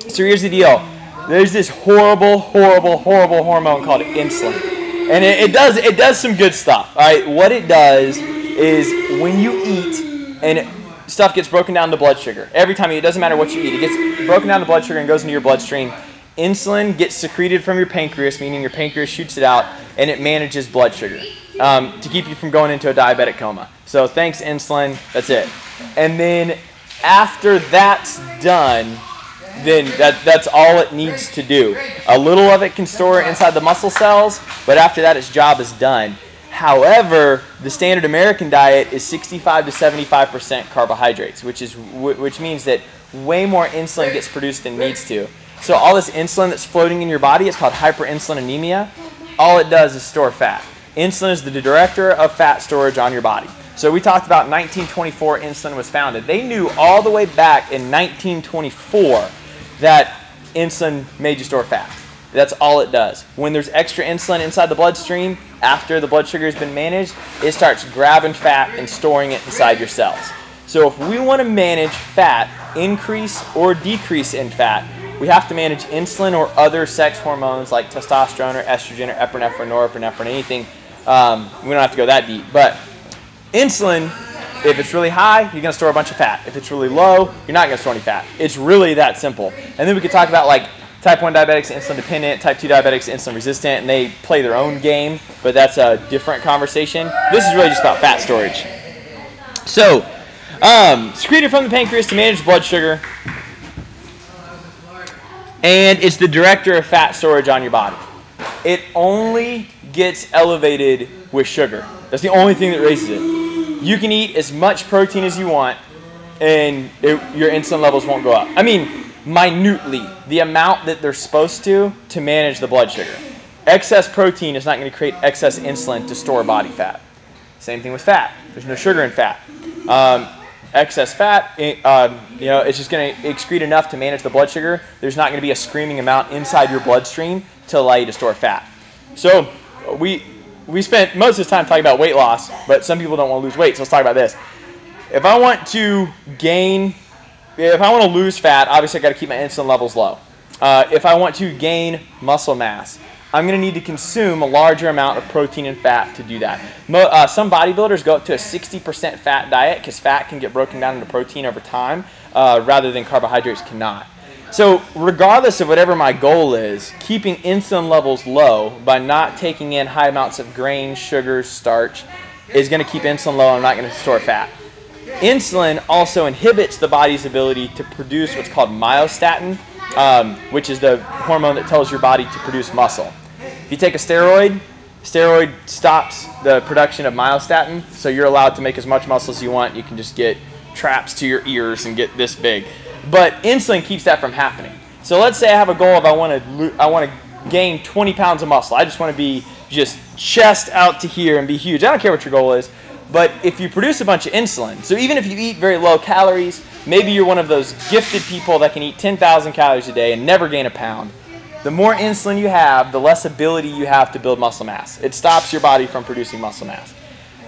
So here's the deal. There's this horrible hormone called insulin. And it does some good stuff. All right, what it does is when you eat and stuff gets broken down to blood sugar. Every time, it doesn't matter what you eat, it gets broken down to blood sugar and goes into your bloodstream. Insulin gets secreted from your pancreas, meaning your pancreas shoots it out, and it manages blood sugar to keep you from going into a diabetic coma. So thanks, insulin. That's it. And then after that's done, then that's all it needs to do. A little of it can store inside the muscle cells, but after that, its job is done. However, the standard American diet is 65 to 75% carbohydrates, which means that way more insulin gets produced than needs to. So all this insulin that's floating in your body is called hyperinsulinemia. All it does is store fat. Insulin is the director of fat storage on your body. So we talked about 1924 insulin was founded. They knew all the way back in 1924 that insulin made you store fat. That's all it does. When there's extra insulin inside the bloodstream, after the blood sugar has been managed, it starts grabbing fat and storing it inside your cells. So if we want to manage fat, increase or decrease in fat, we have to manage insulin or other sex hormones like testosterone or estrogen or epinephrine, norepinephrine, anything. We don't have to go that deep. But insulin, if it's really high, you're going to store a bunch of fat. If it's really low, you're not going to store any fat. It's really that simple. And then we could talk about like type 1 diabetics, insulin dependent, type 2 diabetics, insulin resistant, and they play their own game, but that's a different conversation. This is really just about fat storage. So, secreted from the pancreas to manage blood sugar, and it's the director of fat storage on your body. It only gets elevated with sugar. That's the only thing that raises it. You can eat as much protein as you want, and your insulin levels won't go up. I mean, minutely, the amount that they're supposed to manage the blood sugar. Excess protein is not going to create excess insulin to store body fat. Same thing with fat. There's no sugar in fat. Excess fat, it's just going to excrete enough to manage the blood sugar. There's not going to be a screaming amount inside your bloodstream to allow you to store fat. So we spent most of this time talking about weight loss, but some people don't want to lose weight, so let's talk about this. If I want to lose fat, obviously I've got to keep my insulin levels low. If I want to gain muscle mass, I'm going to need to consume a larger amount of protein and fat to do that. Some bodybuilders go up to a 60% fat diet because fat can get broken down into protein over time rather than carbohydrates cannot. So regardless of whatever my goal is, keeping insulin levels low by not taking in high amounts of grain, sugar, starch is going to keep insulin low and I'm not going to store fat. Insulin also inhibits the body's ability to produce what's called myostatin, which is the hormone that tells your body to produce muscle. If you take a steroid stops the production of myostatin, so you're allowed to make as much muscle as you want. You can just get traps to your ears and get this big. But insulin keeps that from happening. So let's say I have a goal of I want to gain 20 pounds of muscle. I just want to be just chest out to here and be huge. I don't care what your goal is. But if you produce a bunch of insulin, so even if you eat very low calories, maybe you're one of those gifted people that can eat 10,000 calories a day and never gain a pound. The more insulin you have, the less ability you have to build muscle mass. It stops your body from producing muscle mass.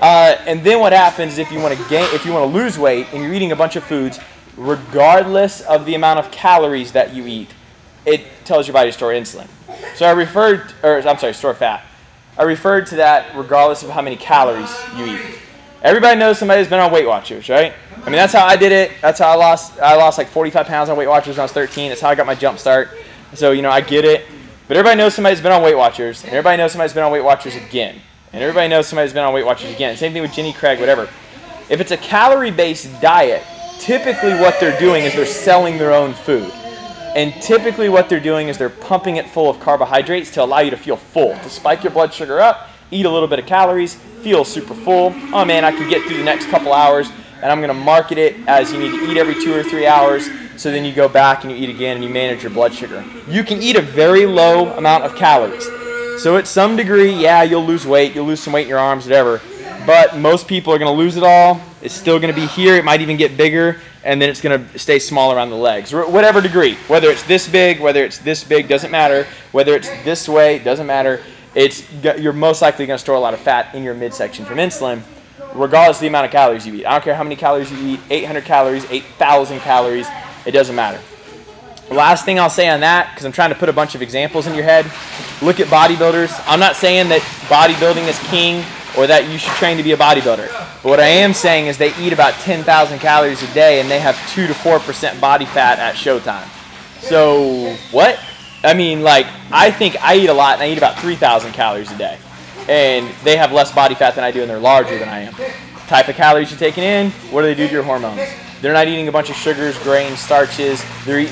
And then what happens if you want to lose weight and you're eating a bunch of foods, regardless of the amount of calories that you eat, it tells your body to store insulin. So store fat. I referred to that regardless of how many calories you eat. Everybody knows somebody who's been on Weight Watchers, right? I mean, that's how I did it. That's how I lost like 45 pounds on Weight Watchers when I was 13. That's how I got my jump start. So, I get it. But everybody knows somebody who's been on Weight Watchers. And everybody knows somebody who's been on Weight Watchers again. And everybody knows somebody who's been on Weight Watchers again. Same thing with Jenny Craig, whatever. If it's a calorie-based diet, typically what they're doing is they're selling their own food. And typically what they're doing is they're pumping it full of carbohydrates to allow you to feel full, to spike your blood sugar up, eat a little bit of calories, feel super full. Oh man, I can get through the next couple hours, and I'm going to market it as you need to eat every 2 or 3 hours, so then you go back and you eat again and you manage your blood sugar. You can eat a very low amount of calories. So at some degree, yeah, you'll lose weight, you'll lose some weight in your arms, whatever, but most people are going to lose it all. It's still going to be here, it might even get bigger, and then it's going to stay small around the legs, or whatever degree. Whether it's this big, doesn't matter. Whether it's this way, doesn't matter. You're most likely going to store a lot of fat in your midsection from insulin, regardless of the amount of calories you eat. I don't care how many calories you eat, 800 calories, 8,000 calories, it doesn't matter. The last thing I'll say on that, because I'm trying to put a bunch of examples in your head, look at bodybuilders. I'm not saying that bodybuilding is king or that you should train to be a bodybuilder. But what I am saying is they eat about 10,000 calories a day and they have 2 to 4% body fat at showtime. So what? I mean, I think I eat a lot and I eat about 3,000 calories a day. And they have less body fat than I do and they're larger than I am. Type of calories you're taking in, what do they do to your hormones? They're not eating a bunch of sugars, grains, starches. They're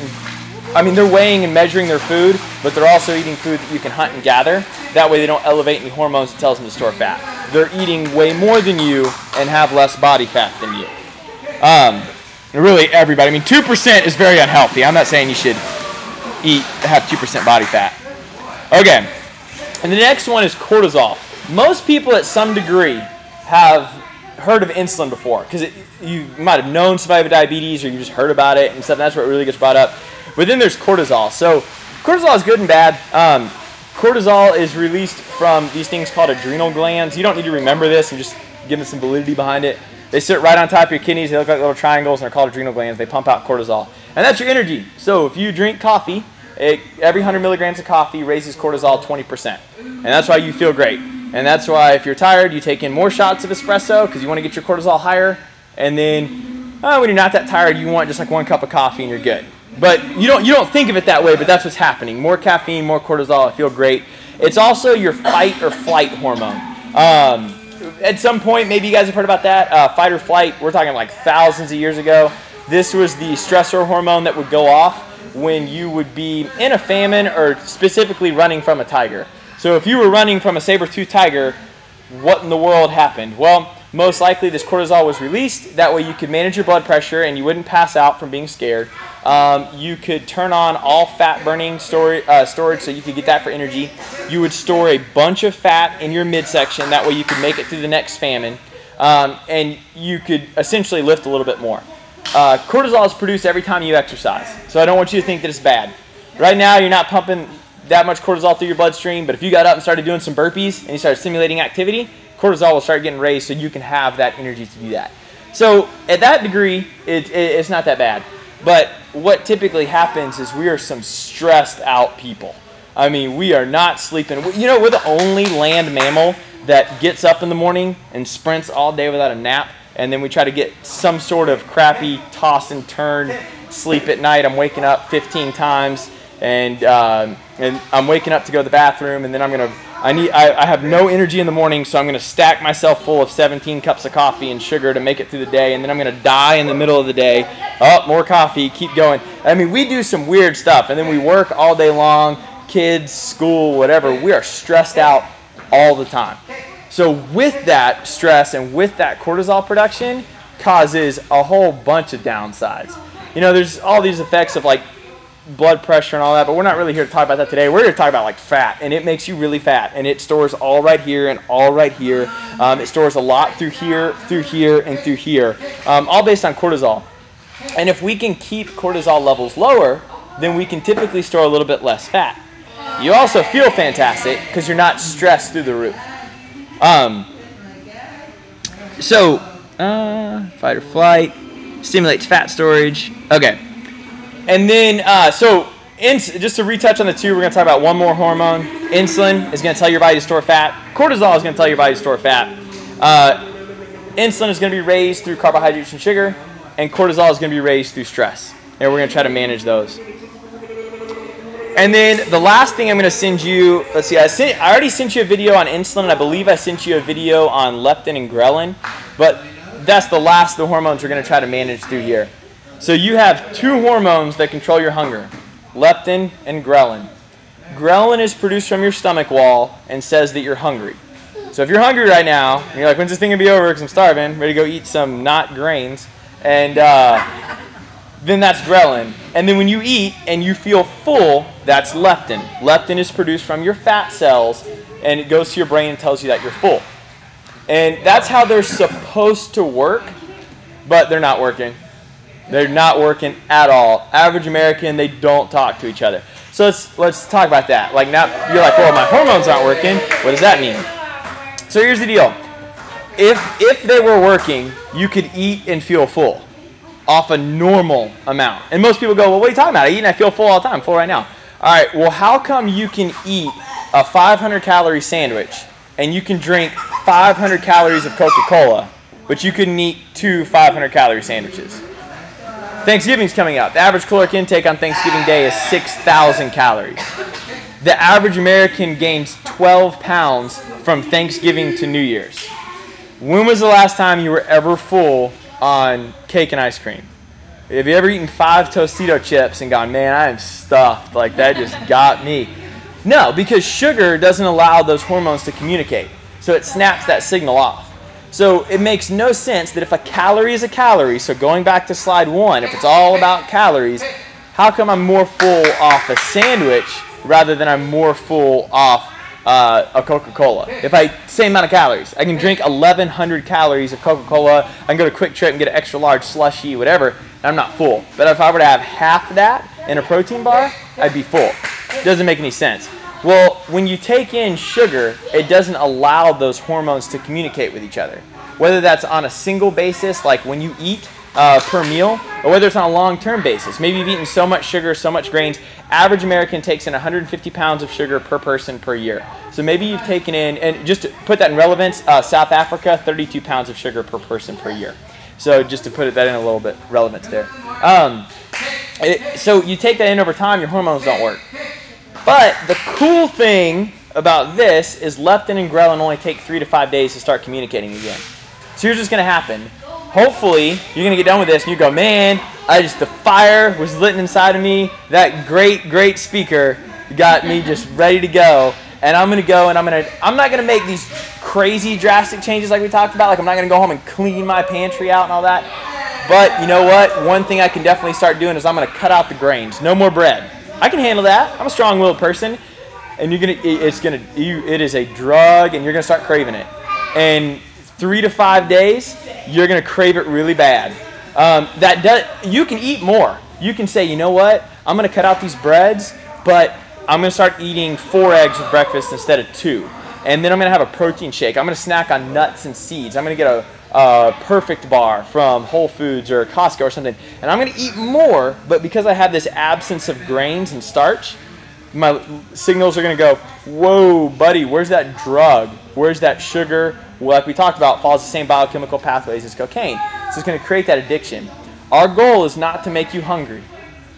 weighing and measuring their food, but they're also eating food that you can hunt and gather. That way they don't elevate any hormones that tells them to store fat. They're eating way more than you and have less body fat than you. Really everybody. 2% is very unhealthy. I'm not saying you should have 2% body fat. Okay. And the next one is cortisol. Most people at some degree have heard of insulin before because you might have known somebody with diabetes or you just heard about it and stuff. And that's what really gets brought up. But then there's cortisol. So cortisol is good and bad. Cortisol is released from these things called adrenal glands. You don't need to remember this and just give them some validity behind it. They sit right on top of your kidneys. They look like little triangles and they're called adrenal glands. They pump out cortisol. And that's your energy. So if you drink coffee, every 100 milligrams of coffee raises cortisol 20%. And that's why you feel great. And that's why if you're tired, you take in more shots of espresso because you want to get your cortisol higher. And then when you're not that tired, you want just like 1 cup of coffee and you're good. But you don't think of it that way, but that's what's happening. More caffeine, more cortisol, I feel great. It's also your fight or flight hormone. At some point, maybe you guys have heard about that. Fight or flight, we're talking like thousands of years ago. This was the stressor hormone that would go off when you would be in a famine or specifically running from a tiger. So if you were running from a saber-toothed tiger, what in the world happened? Well, most likely this cortisol was released. That way you could manage your blood pressure and you wouldn't pass out from being scared. You could turn on all fat burning storage so you could get that for energy. You would store a bunch of fat in your midsection. That way you could make it through the next famine. And you could essentially lift a little bit more. Cortisol is produced every time you exercise. So I don't want you to think that it's bad. Right now you're not pumping that much cortisol through your bloodstream, but if you got up and started doing some burpees and you started stimulating activity, cortisol will start getting raised so you can have that energy to do that. So at that degree, it's not that bad. But what typically happens is we are some stressed out people. I mean, we are not sleeping. You know, we're the only land mammal that gets up in the morning and sprints all day without a nap, and then we try to get some sort of crappy toss and turn sleep at night. I'm waking up 15 times, and I'm waking up to go to the bathroom, and then I have no energy in the morning, so I'm going to stack myself full of 17 cups of coffee and sugar to make it through the day, and then I'm going to die in the middle of the day. Oh, more coffee, keep going. I mean, we do some weird stuff, and then we work all day long, kids, school, whatever. We are stressed out all the time. So with that stress and with that cortisol production causes a whole bunch of downsides. You know, there's all these effects of like blood pressure and all that, but we're not really here to talk about that today. We're here to talk about like fat, and it makes you really fat, and it stores all right here and all right here. It stores a lot through here, and through here, all based on cortisol. And if we can keep cortisol levels lower, then we can typically store a little bit less fat. You also feel fantastic because you're not stressed through the roof. Fight or flight, stimulates fat storage. Okay. And then, just to retouch on the two, we're going to talk about one more hormone. Insulin is going to tell your body to store fat. Cortisol is going to tell your body to store fat. Insulin is going to be raised through carbohydrates and sugar, and cortisol is going to be raised through stress. And we're going to try to manage those. And then the last thing I'm going to send you, let's see, I already sent you a video on insulin, and I believe I sent you a video on leptin and ghrelin, but that's the last of the hormones we're going to try to manage through here. So you have two hormones that control your hunger, leptin and ghrelin. Ghrelin is produced from your stomach wall and says that you're hungry. So if you're hungry right now, and you're like, when's this thing going to be over because I'm starving, ready to go eat some not grains, and then that's ghrelin. And then when you eat and you feel full, that's leptin. Leptin is produced from your fat cells, and it goes to your brain and tells you that you're full. And that's how they're supposed to work, but they're not working. They're not working at all. Average American, they don't talk to each other. So let's talk about that. Like now, you're like, well, my hormones aren't working. What does that mean? So here's the deal. If they were working, you could eat and feel full off a normal amount. And most people go, well, what are you talking about? I eat and I feel full all the time. I'm full right now. All right, well, how come you can eat a 500-calorie sandwich and you can drink 500 calories of Coca-Cola, but you couldn't eat two 500-calorie sandwiches? Thanksgiving's coming up. The average caloric intake on Thanksgiving Day is 6,000 calories. The average American gains 12 pounds from Thanksgiving to New Year's. When was the last time you were ever full on cake and ice cream? Have you ever eaten 5 Tostito chips and gone, man, I am stuffed. Like, that just got me. No, because sugar doesn't allow those hormones to communicate. So it snaps that signal off. So it makes no sense that if a calorie is a calorie, so going back to slide 1, if it's all about calories, how come I'm more full off a sandwich rather than I'm more full off a Coca-Cola? If same amount of calories, I can drink 1,100 calories of Coca-Cola, I can go to Quick Trip and get an extra large slushie, whatever, and I'm not full. But if I were to have half that in a protein bar, I'd be full. It doesn't make any sense. Well, when you take in sugar, it doesn't allow those hormones to communicate with each other. Whether that's on a single basis, like when you eat per meal, or whether it's on a long-term basis. Maybe you've eaten so much sugar, so much grains. Average American takes in 150 pounds of sugar per person per year. So maybe you've taken in, and just to put that in relevance, South Africa, 32 pounds of sugar per person per year. So just to put that in a little bit relevance there. So you take that in over time, your hormones don't work. But the cool thing about this is leptin and ghrelin only take 3 to 5 days to start communicating again. So here's what's going to happen. Hopefully, you're going to get done with this and you go, man, the fire was lit inside of me. That great speaker got me just ready to go. and I'm gonna go and I'm not gonna make these crazy drastic changes like we talked about. Like I'm not gonna go home and clean my pantry out and all that. But you know what? One thing I can definitely start doing is I'm gonna cut out the grains. No more bread. I can handle that. I'm a strong-willed person, and it is a drug, and you're gonna start craving it. And 3 to 5 days, you're gonna crave it really bad. You can eat more. You can say, you know what? I'm gonna cut out these breads, but I'm going to start eating 4 eggs with breakfast instead of 2. And then I'm going to have a protein shake. I'm going to snack on nuts and seeds. I'm going to get a Perfect bar from Whole Foods or Costco or something. And I'm going to eat more, but because I have this absence of grains and starch, my signals are going to go, whoa, buddy, where's that drug? Where's that sugar? Well, like we talked about, follows the same biochemical pathways as cocaine. So it's going to create that addiction. Our goal is not to make you hungry.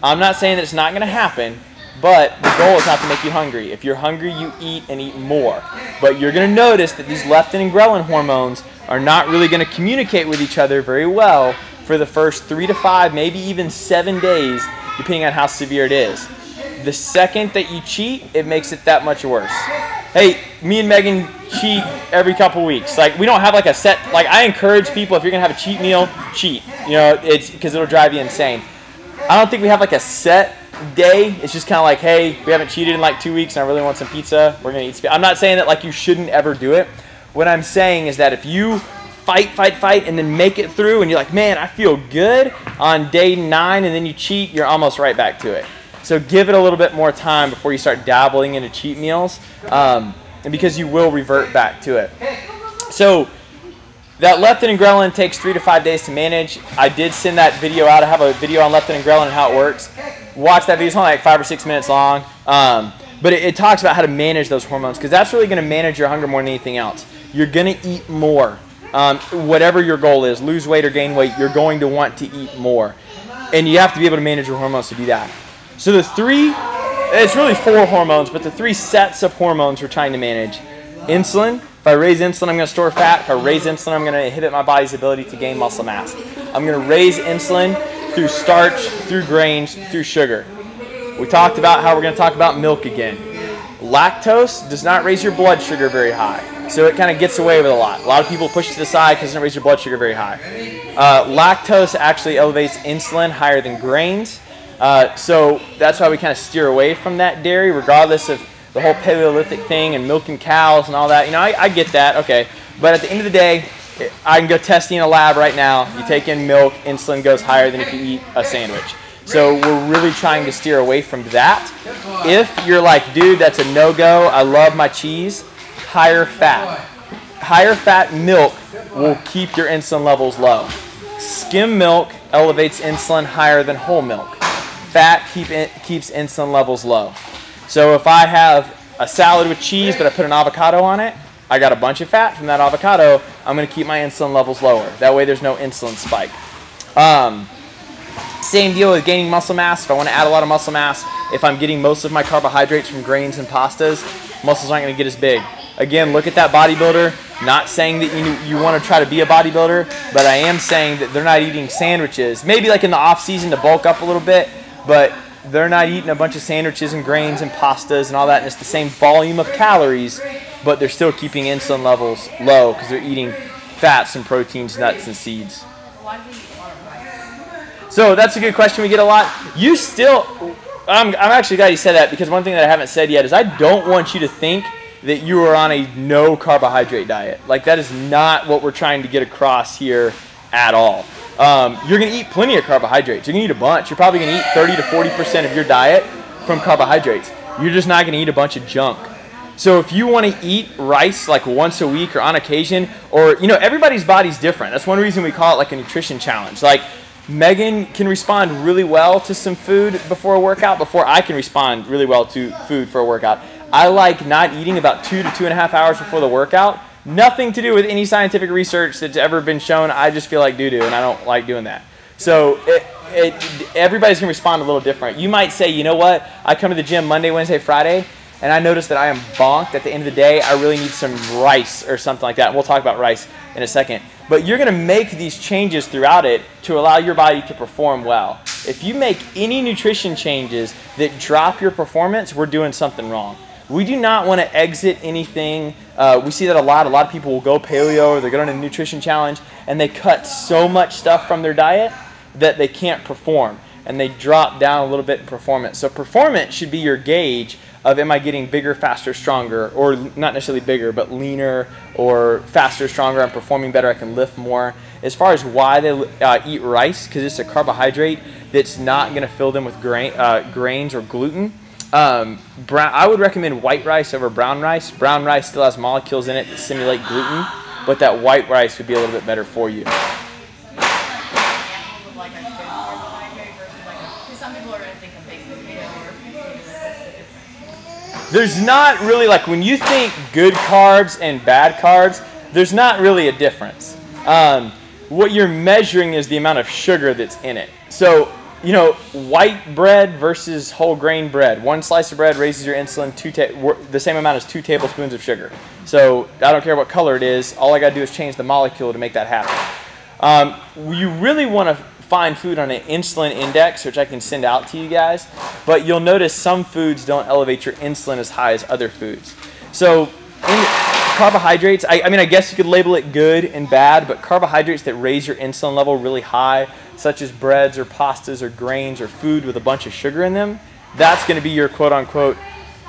I'm not saying that it's not going to happen, but the goal is not to make you hungry. If you're hungry, you eat and eat more. But you're going to notice that these leptin and ghrelin hormones are not really going to communicate with each other very well for the first 3 to 5, maybe even 7 days, depending on how severe it is. The second that you cheat, it makes it that much worse. Hey, me and Megan cheat every couple weeks. Like, we don't have like a set, like I encourage people, if you're going to have a cheat meal, cheat. You know, it's because it'll drive you insane. I don't think we have like a set day. It's just kind of like, hey, we haven't cheated in like 2 weeks and I really want some pizza. We're going to eat. I'm not saying that like you shouldn't ever do it. What I'm saying is that if you fight, and then make it through and you're like, man, I feel good on day 9, and then you cheat, you're almost right back to it. So give it a little bit more time before you start dabbling into cheat meals, and because you will revert back to it. So that leptin and ghrelin takes 3 to 5 days to manage. I did send that video out. I have a video on leptin and ghrelin and how it works. Watch that video. It's only like 5 or 6 minutes long. But it talks about how to manage those hormones, because that's really going to manage your hunger more than anything else. You're going to eat more. Whatever your goal is, lose weight or gain weight, you're going to want to eat more. And you have to be able to manage your hormones to do that. So the 3, it's really 4 hormones, but the 3 sets of hormones we're trying to manage. Insulin. If I raise insulin, I'm going to store fat. If I raise insulin, I'm going to inhibit my body's ability to gain muscle mass. I'm going to raise insulin through starch, through grains, through sugar. We talked about how we're going to talk about milk again. Lactose does not raise your blood sugar very high, so it kind of gets away with a lot. A lot of people push it to the side because it doesn't raise your blood sugar very high. Lactose actually elevates insulin higher than grains, so that's why we kind of steer away from that dairy, regardless of the whole Paleolithic thing and milking cows and all that. You know, I get that, okay. But at the end of the day, I can go testing in a lab right now. You take in milk, insulin goes higher than if you eat a sandwich. So we're really trying to steer away from that. If you're like, dude, that's a no-go, I love my cheese, higher fat. Higher fat milk will keep your insulin levels low. Skim milk elevates insulin higher than whole milk. Fat keeps insulin levels low. So if I have a salad with cheese but I put an avocado on it, I got a bunch of fat from that avocado, I'm going to keep my insulin levels lower. That way there's no insulin spike. Same deal with gaining muscle mass. If I want to add a lot of muscle mass, if I'm getting most of my carbohydrates from grains and pastas, muscles aren't going to get as big. Again, look at that bodybuilder. Not saying that you want to try to be a bodybuilder, but I am saying that they're not eating sandwiches. Maybe like in the off season to bulk up a little bit, but they're not eating a bunch of sandwiches and grains and pastas and all that, and it's the same volume of calories, but they're still keeping insulin levels low because they're eating fats and proteins, nuts, and seeds. So that's a good question we get a lot. I'm actually glad you said that, because one thing that I haven't said yet is I don't want you to think that you are on a no carbohydrate diet. Like, that is not what we're trying to get across here at all. You're going to eat plenty of carbohydrates. You're going to eat a bunch. You're probably going to eat 30 to 40% of your diet from carbohydrates. You're just not going to eat a bunch of junk. So if you want to eat rice like once a week or on occasion, or, you know, everybody's body's different. That's one reason we call it like a nutrition challenge. Like, Megan can respond really well to some food before a workout before I can respond really well to food for a workout. I like not eating about 2 to 2.5 hours before the workout. Nothing to do with any scientific research that's ever been shown. I just feel like doo-doo, and I don't like doing that. So everybody's going to respond a little different. You might say, you know what, I come to the gym Monday, Wednesday, Friday, and I notice that I am bonked at the end of the day. I really need some rice or something like that. We'll talk about rice in a second. But you're going to make these changes throughout it to allow your body to perform well. If you make any nutrition changes that drop your performance, we're doing something wrong. We do not want to exit anything. We see that a lot of people will go paleo or they go on a nutrition challenge and they cut so much stuff from their diet that they can't perform and they drop down a little bit in performance. So performance should be your gauge of am I getting bigger, faster, stronger, or not necessarily bigger, but leaner or faster, stronger, I'm performing better, I can lift more. As far as why they eat rice, because it's a carbohydrate that's not going to fill them with grains or gluten. I would recommend white rice over brown rice. Brown rice still has molecules in it that simulate gluten, but that white rice would be a little bit better for you. There's not really, like when you think good carbs and bad carbs, there's not really a difference. What you're measuring is the amount of sugar that's in it. So, you know, white bread versus whole grain bread. One slice of bread raises your insulin the same amount as 2 tablespoons of sugar. So I don't care what color it is. All I got to do is change the molecule to make that happen. You really want to find food on an insulin index, which I can send out to you guys, but you'll notice some foods don't elevate your insulin as high as other foods. So in carbohydrates, I mean, I guess you could label it good and bad, but carbohydrates that raise your insulin level really high, such as breads or pastas or grains or food with a bunch of sugar in them, that's going to be your quote-unquote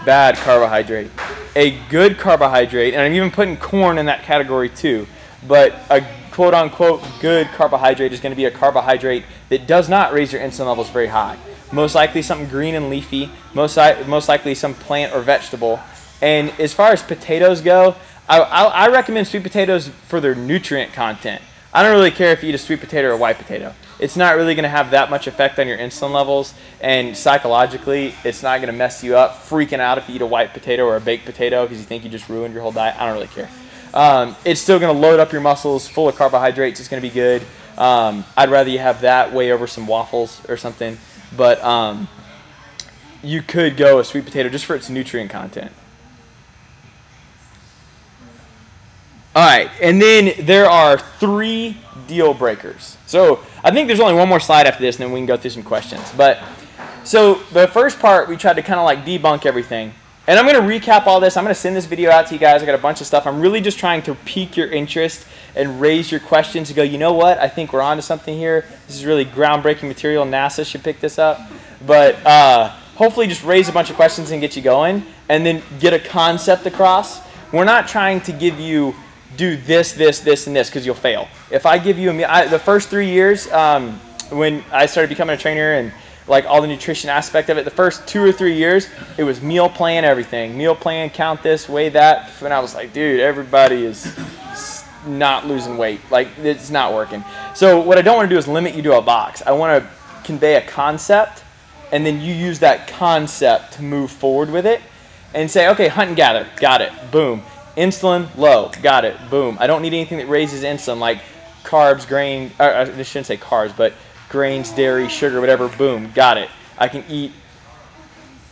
bad carbohydrate. A good carbohydrate, and I'm even putting corn in that category too, but a quote-unquote good carbohydrate is going to be a carbohydrate that does not raise your insulin levels very high. Most likely something green and leafy, most likely some plant or vegetable. And as far as potatoes go, I recommend sweet potatoes for their nutrient content. I don't really care if you eat a sweet potato or a white potato. It's not really going to have that much effect on your insulin levels, and psychologically, it's not going to mess you up freaking out if you eat a white potato or a baked potato because you think you just ruined your whole diet. I don't really care. It's still going to load up your muscles full of carbohydrates. It's going to be good. I'd rather you have that way over some waffles or something. But you could go a sweet potato just for its nutrient content. All right, and then there are 3 deal breakers. So I think there's only one more slide after this, and then we can go through some questions. But so the first part, we tried to kind of like debunk everything. And I'm going to recap all this. I'm going to send this video out to you guys. I got a bunch of stuff. I'm really just trying to pique your interest and raise your questions to go, you know what? I think we're onto something here. This is really groundbreaking material. NASA should pick this up. But hopefully just raise a bunch of questions and get you going and then get a concept across. We're not trying to give you do this, this, this, and this because you'll fail. If I give you the first 3 years when I started becoming a trainer and like all the nutrition aspect of it, the first 2 or 3 years, it was meal plan everything. Meal plan, count this, weigh that. And I was like, dude, everybody is not losing weight. Like, it's not working. So what I don't want to do is limit you to a box. I want to convey a concept, and then you use that concept to move forward with it and say, okay, hunt and gather. Got it. Boom. Insulin, low. Got it. Boom. I don't need anything that raises insulin like carbs, grain. I shouldn't say carbs, but grains, dairy, sugar, whatever, boom, got it. I can eat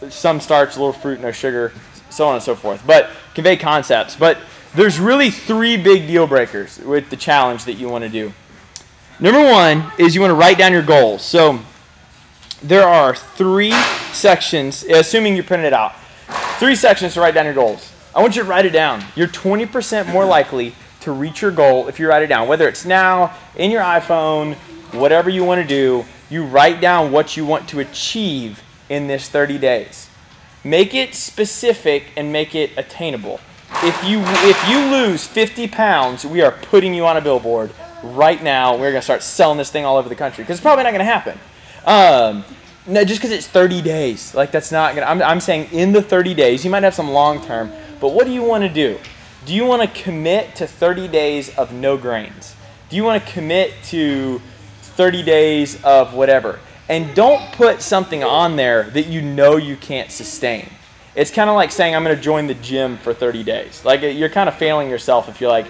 some starch, a little fruit, no sugar, so on and so forth. But convey concepts. But there's really 3 big deal breakers with the challenge that you want to do. Number 1 is you want to write down your goals. So there are 3 sections, assuming you printed it out, 3 sections to write down your goals. I want you to write it down. You're 20% more likely to reach your goal if you write it down, whether it's now, in your iPhone, whatever you want to do, you write down what you want to achieve in this 30 days. Make it specific and make it attainable. If you lose 50 pounds, we are putting you on a billboard right now. We're going to start selling this thing all over the country because it's probably not going to happen. No, just because it's 30 days. Like, that's not going to... I'm saying in the 30 days, you might have some long term, but what do you want to do? Do you want to commit to 30 days of no grains? Do you want to commit to 30 days of whatever? And don't put something on there that you know you can't sustain. It's kind of like saying I'm going to join the gym for 30 days. Like, you're kind of failing yourself if you're like,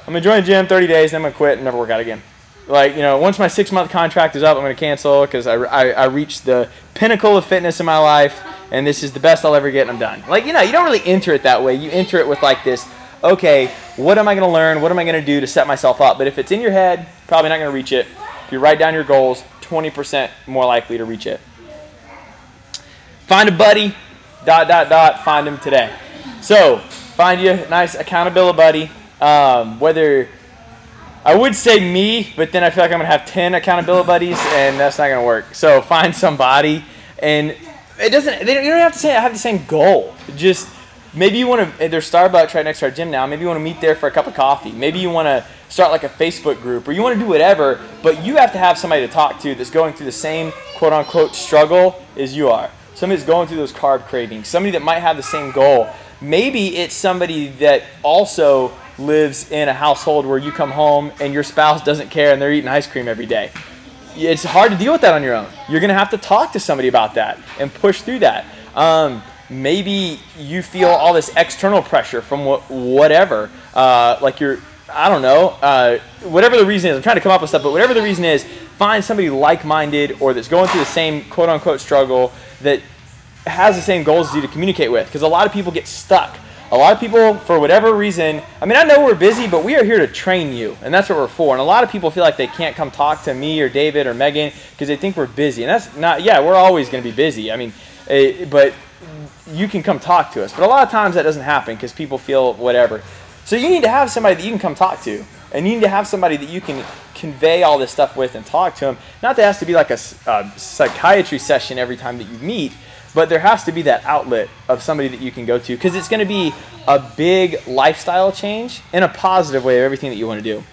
I'm going to join the gym 30 days, then I'm going to quit and never work out again. Like, you know, once my 6-month contract is up, I'm going to cancel because I reached the pinnacle of fitness in my life, and this is the best I'll ever get, and I'm done. Like, you know, you don't really enter it that way. You enter it with like this, okay, what am I going to learn? What am I going to do to set myself up? But if it's in your head, probably not going to reach it. If you write down your goals, 20% more likely to reach it. Find a buddy, find him today. So find you a nice accountability buddy. Whether I would say me, but then I feel like I'm gonna have 10 accountability buddies, and that's not gonna work. So find somebody, and you don't have to say I have the same goal. Just maybe you want to. There's Starbucks right next to our gym now. Maybe you want to meet there for a cup of coffee. Maybe you want to start like a Facebook group, or you want to do whatever. But you have to have somebody to talk to that's going through the same quote unquote struggle as you are. Somebody that's going through those carb cravings. Somebody that might have the same goal. Maybe it's somebody that also lives in a household where you come home and your spouse doesn't care and they're eating ice cream every day. It's hard to deal with that on your own. You're going to have to talk to somebody about that and push through that. Maybe you feel all this external pressure from whatever, like you're, I don't know, whatever the reason is. I'm trying to come up with stuff, but whatever the reason is, find somebody like-minded or that's going through the same quote-unquote struggle that has the same goals as you to communicate with. Because a lot of people get stuck. A lot of people, for whatever reason, I mean, I know we're busy, but we are here to train you, and that's what we're for. And a lot of people feel like they can't come talk to me or David or Megan because they think we're busy. And that's not, yeah, we're always going to be busy. I mean, but you can come talk to us. But a lot of times that doesn't happen because people feel whatever. So you need to have somebody that you can come talk to. And you need to have somebody that you can convey all this stuff with and talk to them. Not that it has to be like a psychiatry session every time that you meet, but there has to be that outlet of somebody that you can go to because it's going to be a big lifestyle change in a positive way of everything that you want to do.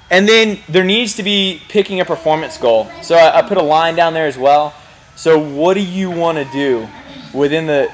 And then there needs to be picking a performance goal. So I put a line down there as well. So what do you want to do within the,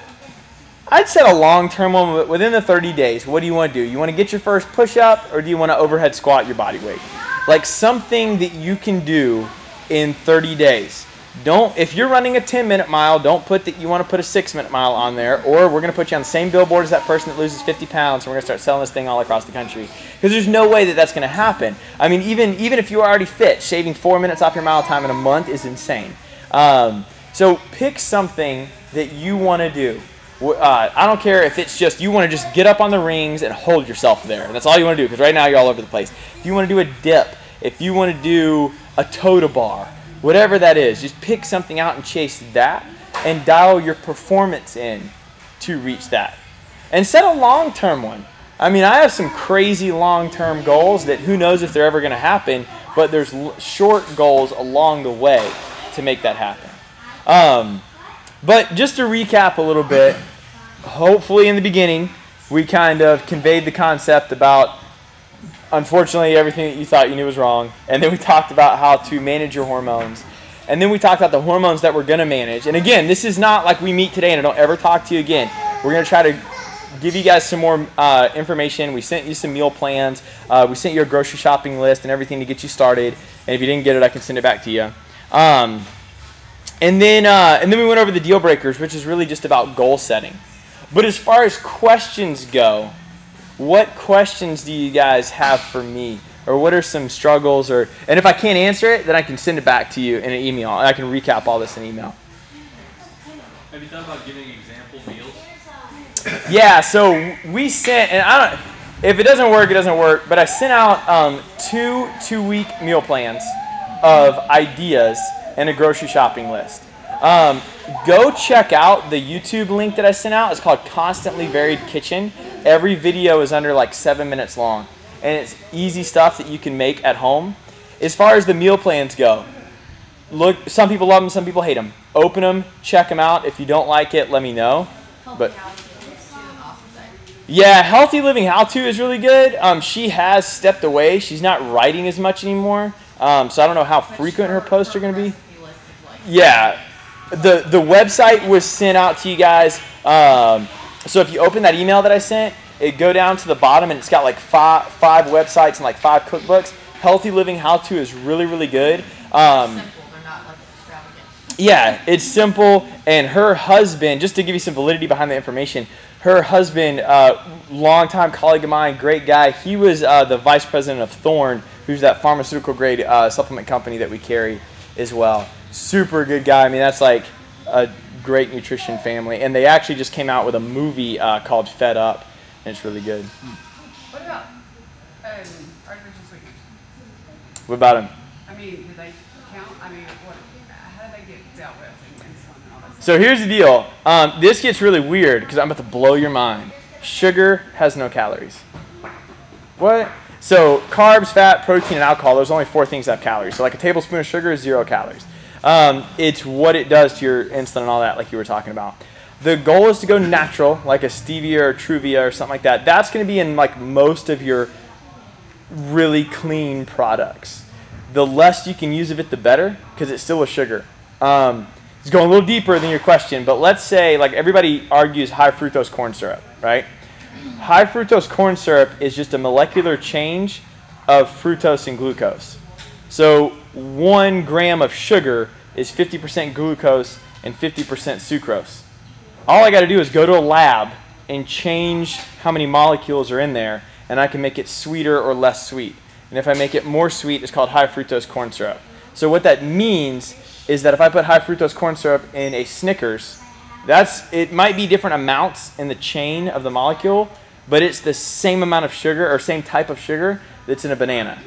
I'd set a long-term one, but within the 30 days, what do you want to do? You want to get your first push-up or do you want to overhead squat your body weight? Like something that you can do in 30 days. Don't, if you're running a 10-minute mile, don't put that you want to put a 6-minute mile on there, or we're going to put you on the same billboard as that person that loses 50 pounds, and we're going to start selling this thing all across the country. Because there's no way that that's going to happen. I mean, even if you are already fit, shaving 4 minutes off your mile time in a month is insane. So pick something that you want to do. I don't care if it's just you want to just get up on the rings and hold yourself there. And that's all you want to do, because right now you're all over the place. If you want to do a dip, if you want to do a toe-to bar, whatever that is, just pick something out and chase that and dial your performance in to reach that. And set a long-term one. I mean, I have some crazy long-term goals that who knows if they're ever going to happen, but there's short goals along the way to make that happen. But just to recap a little bit, hopefully in the beginning, we kind of conveyed the concept about unfortunately, everything that you thought you knew was wrong. And then we talked about how to manage your hormones. And then we talked about the hormones that we're going to manage. And again, this is not like we meet today and I don't ever talk to you again. We're going to try to give you guys some more information. We sent you some meal plans. We sent you a grocery shopping list and everything to get you started. And if you didn't get it, I can send it back to you. And then we went over the deal breakers, which is really just about goal setting. But as far as questions go, what questions do you guys have for me? Or what are some struggles? And if I can't answer it, then I can send it back to you in an email. And I can recap all this in email. Have you thought about giving example meals? Yeah, so we sent, and I don't, if it doesn't work, it doesn't work. But I sent out two-week meal plans of ideas and a grocery shopping list. Go check out the YouTube link that I sent out. It's called Constantly Varied Kitchen. Every video is under like 7 minutes long. And it's easy stuff that you can make at home. As far as the meal plans go, look, some people love them, some people hate them. Open them, check them out. If you don't like it, let me know. But yeah, Healthy Living How To is really good. She has stepped away. She's not writing as much anymore. So I don't know how frequent her posts are going to be. Yeah. The website was sent out to you guys. So if you open that email that I sent, it go down to the bottom and it's got like five websites and like 5 cookbooks. Healthy Living How To is really, really good. Simple, they're not like extravagant. Yeah, it's simple. And her husband, just to give you some validity behind the information, her husband, longtime colleague of mine, great guy, he was the vice president of Thorne, who's that pharmaceutical grade supplement company that we carry as well. Super good guy. I mean, that's like a great nutrition family. And they actually just came out with a movie called Fed Up, and it's really good. What about artificial sweeteners? What about him? I mean, do they count? I mean, how do they get dealt with and insulin and all that So here's the deal. This gets really weird because I'm about to blow your mind. Sugar has no calories. What? So carbs, fat, protein, and alcohol, there's only 4 things that have calories. So like a tablespoon of sugar is 0 calories. It's what it does to your insulin and all that, like you were talking about. The goal is to go natural, like a stevia or Truvia or something like that. That's going to be in like most of your really clean products. The less you can use of it, the better, because it's still a sugar. It's going a little deeper than your question, but let's say like everybody argues high fructose corn syrup, right? High fructose corn syrup is just a molecular change of fructose and glucose. So 1 gram of sugar is 50% glucose and 50% sucrose. All I got to do is go to a lab and change how many molecules are in there, and I can make it sweeter or less sweet. And if I make it more sweet, it's called high fructose corn syrup. So what that means is that if I put high fructose corn syrup in a Snickers, it might be different amounts in the chain of the molecule, but it's the same amount of sugar or same type of sugar that's in a banana.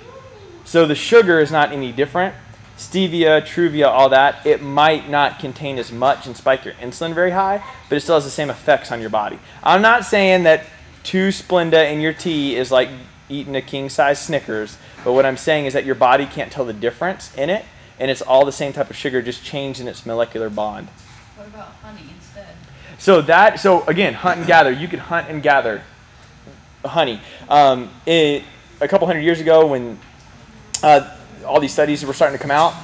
So the sugar is not any different. Stevia, Truvia, all that, it might not contain as much and spike your insulin very high, but it still has the same effects on your body. I'm not saying that 2 Splenda in your tea is like eating a king-size Snickers, but what I'm saying is that your body can't tell the difference in it, and it's all the same type of sugar, just changed in its molecular bond. What about honey instead? So again, hunt and gather. You could hunt and gather honey. A couple hundred years ago, when all these studies were starting to come out,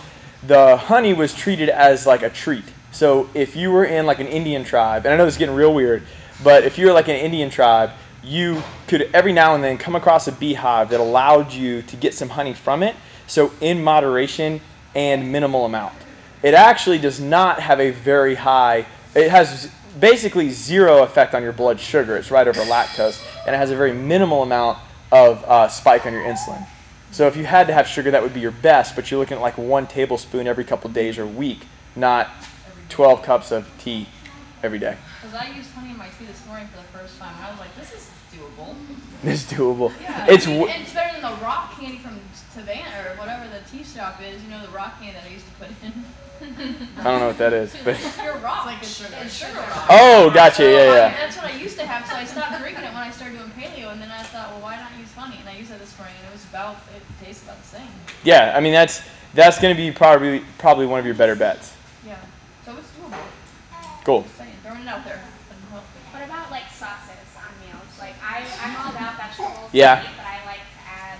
the honey was treated as like a treat. So if you were in like an Indian tribe, and I know this is getting real weird, but if you were like an Indian tribe, you could every now and then come across a beehive that allowed you to get some honey from it. So in moderation and minimal amount. It actually does not have a very high, it has basically 0 effect on your blood sugar. It's right over lactose, and it has a very minimal amount of spike on your insulin. So if you had to have sugar, that would be your best, but you're looking at like 1 tablespoon every couple of days or week, not 12 cups of tea every day. Because I used honey in my tea this morning for the first time, and I was like, this is doable. It's doable. Yeah, it's better than the rock candy from Savannah or whatever the tea shop is. You know, the rock candy that I used to put in. I don't know what that is, but Your rock, like it's sugar rock. oh, gotcha, So, yeah. that's what I used to have, so I stopped drinking it when I started doing paleo, and then I thought, well, why not use honey? And I used it this morning, and it tastes about the same. Yeah, I mean that's going to be probably one of your better bets. Yeah, so it's doable. Cool. Just saying, throwing it out there. What about like sauces on meals? Like I'm all about vegetables, Yeah. but I like to add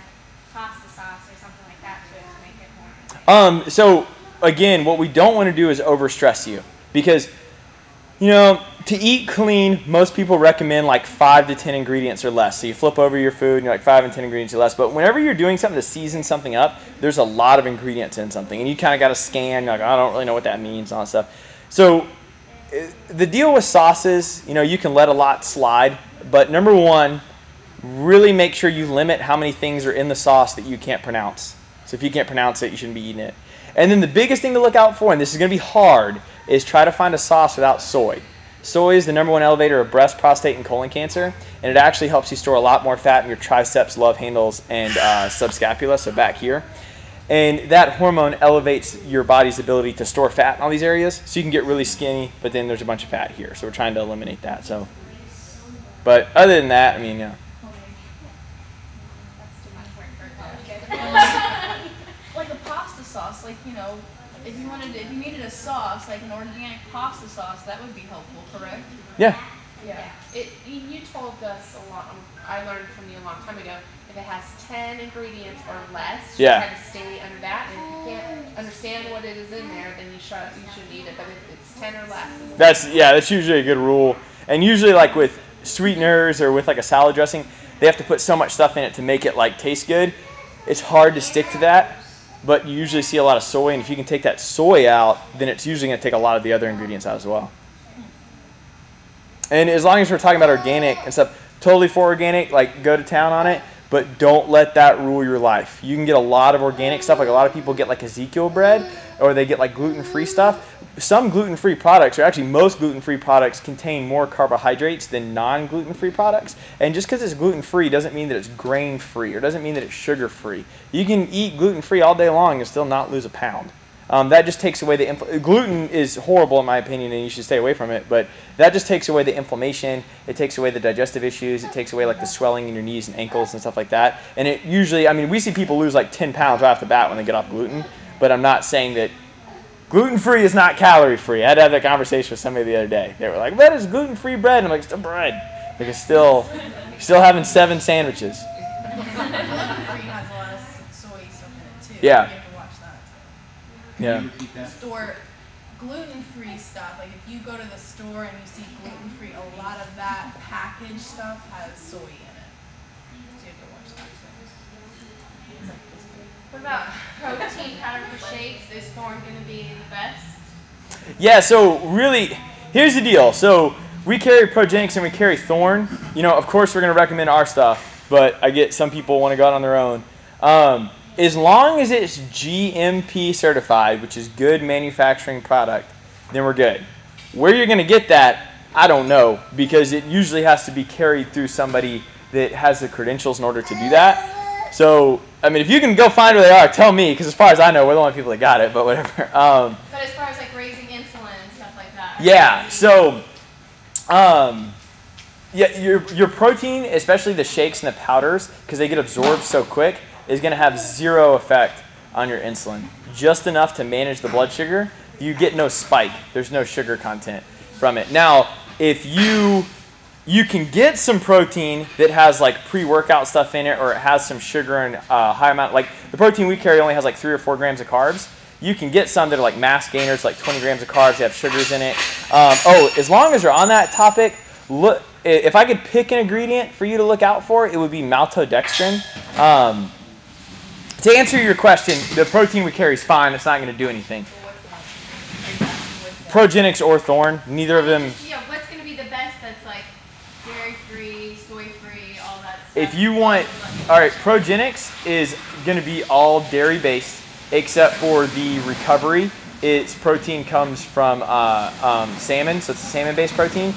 pasta sauce or something like that to it to make it more. So again, what we don't want to do is overstress you, because to eat clean, most people recommend like 5 to 10 ingredients or less. So you flip over your food and you're like 5 and 10 ingredients or less. But whenever you're doing something to season something up, there's a lot of ingredients in something, and you kind of got to scan. You're like, I don't really know what that means and all that stuff. So the deal with sauces, you can let a lot slide, but number 1, really make sure you limit how many things are in the sauce that you can't pronounce. So if you can't pronounce it, you shouldn't be eating it. And then the biggest thing to look out for, and this is going to be hard, is try to find a sauce without soy. Soy is the #1 elevator of breast, prostate, and colon cancer, and it actually helps you store a lot more fat in your triceps, love handles, and subscapula, so back here. And that hormone elevates your body's ability to store fat in all these areas, so you can get really skinny, but then there's a bunch of fat here, so we're trying to eliminate that. But other than that, I mean, yeah. That's too much work for it. Like a pasta sauce, like, if you needed a sauce, like an organic pasta sauce, that would be helpful, correct? Yeah. Yeah, you told us a lot. I learned from you a long time ago. If it has 10 ingredients or less, you try to stay under that. And if you can't understand what it is in there, then you should eat it. But if it's 10 or less, that's usually a good rule. And usually, like with sweeteners or with like a salad dressing, they have to put so much stuff in it to make it like taste good. It's hard to stick to that, but you usually see a lot of soy, and if you can take that soy out, then it's usually going to take a lot of the other ingredients out as well. And as long as we're talking about organic and stuff, totally for organic, like go to town on it, but don't let that rule your life. You can get a lot of organic stuff, like a lot of people get like Ezekiel bread, or they get like gluten-free stuff. Some gluten-free products, or actually most gluten-free products, contain more carbohydrates than non-gluten-free products. And just because it's gluten-free doesn't mean that it's grain-free, or doesn't mean that it's sugar-free. You can eat gluten-free all day long and still not lose a pound. that just takes away the gluten is horrible in my opinion, and you should stay away from it. But that just takes away the inflammation. It takes away the digestive issues. It takes away like the swelling in your knees and ankles and stuff like that. And it usually, I mean, we see people lose like 10 pounds right off the bat when they get off gluten. But I'm not saying that gluten-free is not calorie-free. I had to have that conversation with somebody the other day. They were like, "What is gluten-free bread?" And I'm like, "It's still bread. Like it's still having 7 sandwiches." Gluten-free has a lot of soy stuff in it too. Yeah. You have to watch that. Yeah. Store gluten-free stuff. Like if you go to the store and you see gluten-free, a lot of that packaged stuff has soy in it. So you have to watch that too. What about protein powder for shakes? Is Thorn going to be the best? Yeah, so really, here's the deal. So we carry Progenics and we carry Thorn. You know, of course we're going to recommend our stuff, but I get some people want to go out on their own. As long as it's GMP certified, which is good manufacturing product, then we're good. Where you're going to get that, I don't know, because it usually has to be carried through somebody that has the credentials in order to do that. So, I mean, if you can go find where they are, tell me, because as far as I know, we're the only people that got it, but whatever. But as far as like raising insulin and stuff like that. Yeah, so, yeah, your protein, especially the shakes and the powders, because they get absorbed so quick, is going to have 0 effect on your insulin. Just enough to manage the blood sugar. You get no spike. There's no sugar content from it. Now, if you can get some protein that has like pre-workout stuff in it, or it has some sugar and high amount, like the protein we carry only has like 3 or 4 grams of carbs. You can get some that are like mass gainers, like 20 grams of carbs. They have sugars in it. As long as you're on that topic, look. If I could pick an ingredient for you to look out for, it would be maltodextrin. To answer your question, the protein we carry is fine. It's not going to do anything. Progenics or Thorn, neither of them. Yeah, what's going to be the best that's like dairy-free, soy-free, all that stuff? If you want, all right, Progenics is going to be all dairy-based, except for the recovery. Its protein comes from salmon, so it's a salmon-based protein.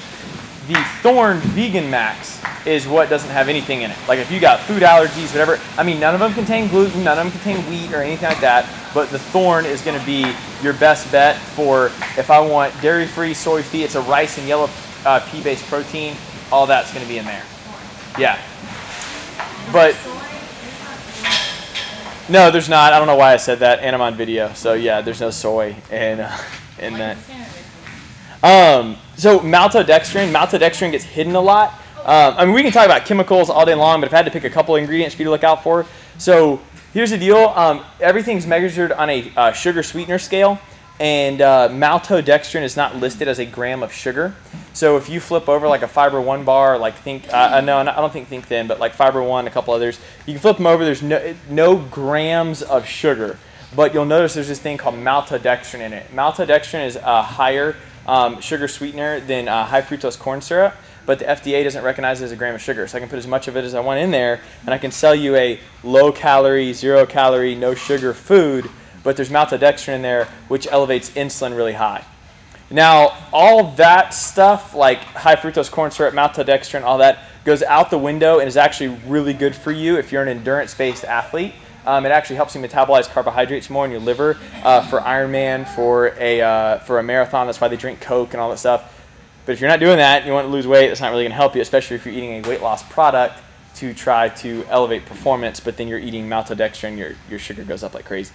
The Thorn Vegan Max is what doesn't have anything in it. Like if you got food allergies, whatever, I mean, none of them contain gluten, none of them contain wheat or anything like that, but the Thorn is going to be your best bet for if I want dairy-free, soy-free. It's a rice and yellow pea-based protein. All that's going to be in there. Yeah. But no, there's not. I don't know why I said that, and I'm on video. So yeah, there's no soy in that. So maltodextrin gets hidden a lot. I mean, we can talk about chemicals all day long, but if I had to pick a couple ingredients for you to look out for. So here's the deal. Everything's measured on a sugar sweetener scale, and maltodextrin is not listed as a gram of sugar. So if you flip over like a Fiber One bar, like no, I don't think Think Thin, but like Fiber One, a couple others, you can flip them over. There's no grams of sugar, but you'll notice there's this thing called maltodextrin in it. Maltodextrin is a higher sugar sweetener than high fructose corn syrup, but the FDA doesn't recognize it as a gram of sugar. So I can put as much of it as I want in there, and I can sell you a low-calorie, zero-calorie, no-sugar food, but there's maltodextrin in there, which elevates insulin really high. Now, all that stuff, like high fructose corn syrup, maltodextrin, all that, goes out the window and is actually really good for you if you're an endurance-based athlete. It actually helps you metabolize carbohydrates more in your liver for Ironman, for a marathon. That's why they drink Coke and all that stuff. But if you're not doing that, you want to lose weight, that's not really going to help you, especially if you're eating a weight loss product to try to elevate performance, but then you're eating maltodextrin, your sugar goes up like crazy.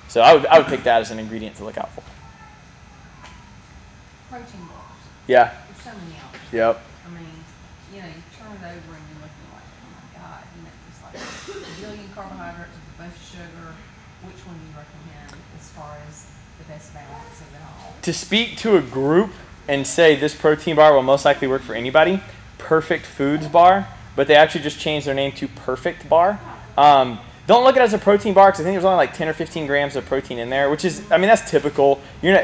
So I would pick that as an ingredient to look out for. Protein bars. Yeah. There's so many out there. Yep. I mean, you turn it over and you're looking like, oh my God, it's like a billion carbohydrates with a bunch of sugar. Which one do you recommend as far as the best balance of it all? To speak to a group and say this protein bar will most likely work for anybody, Perfect Foods bar, but they actually just changed their name to Perfect Bar. Don't look at it as a protein bar because I think there's only like 10 or 15 grams of protein in there, which is, I mean, that's typical. You're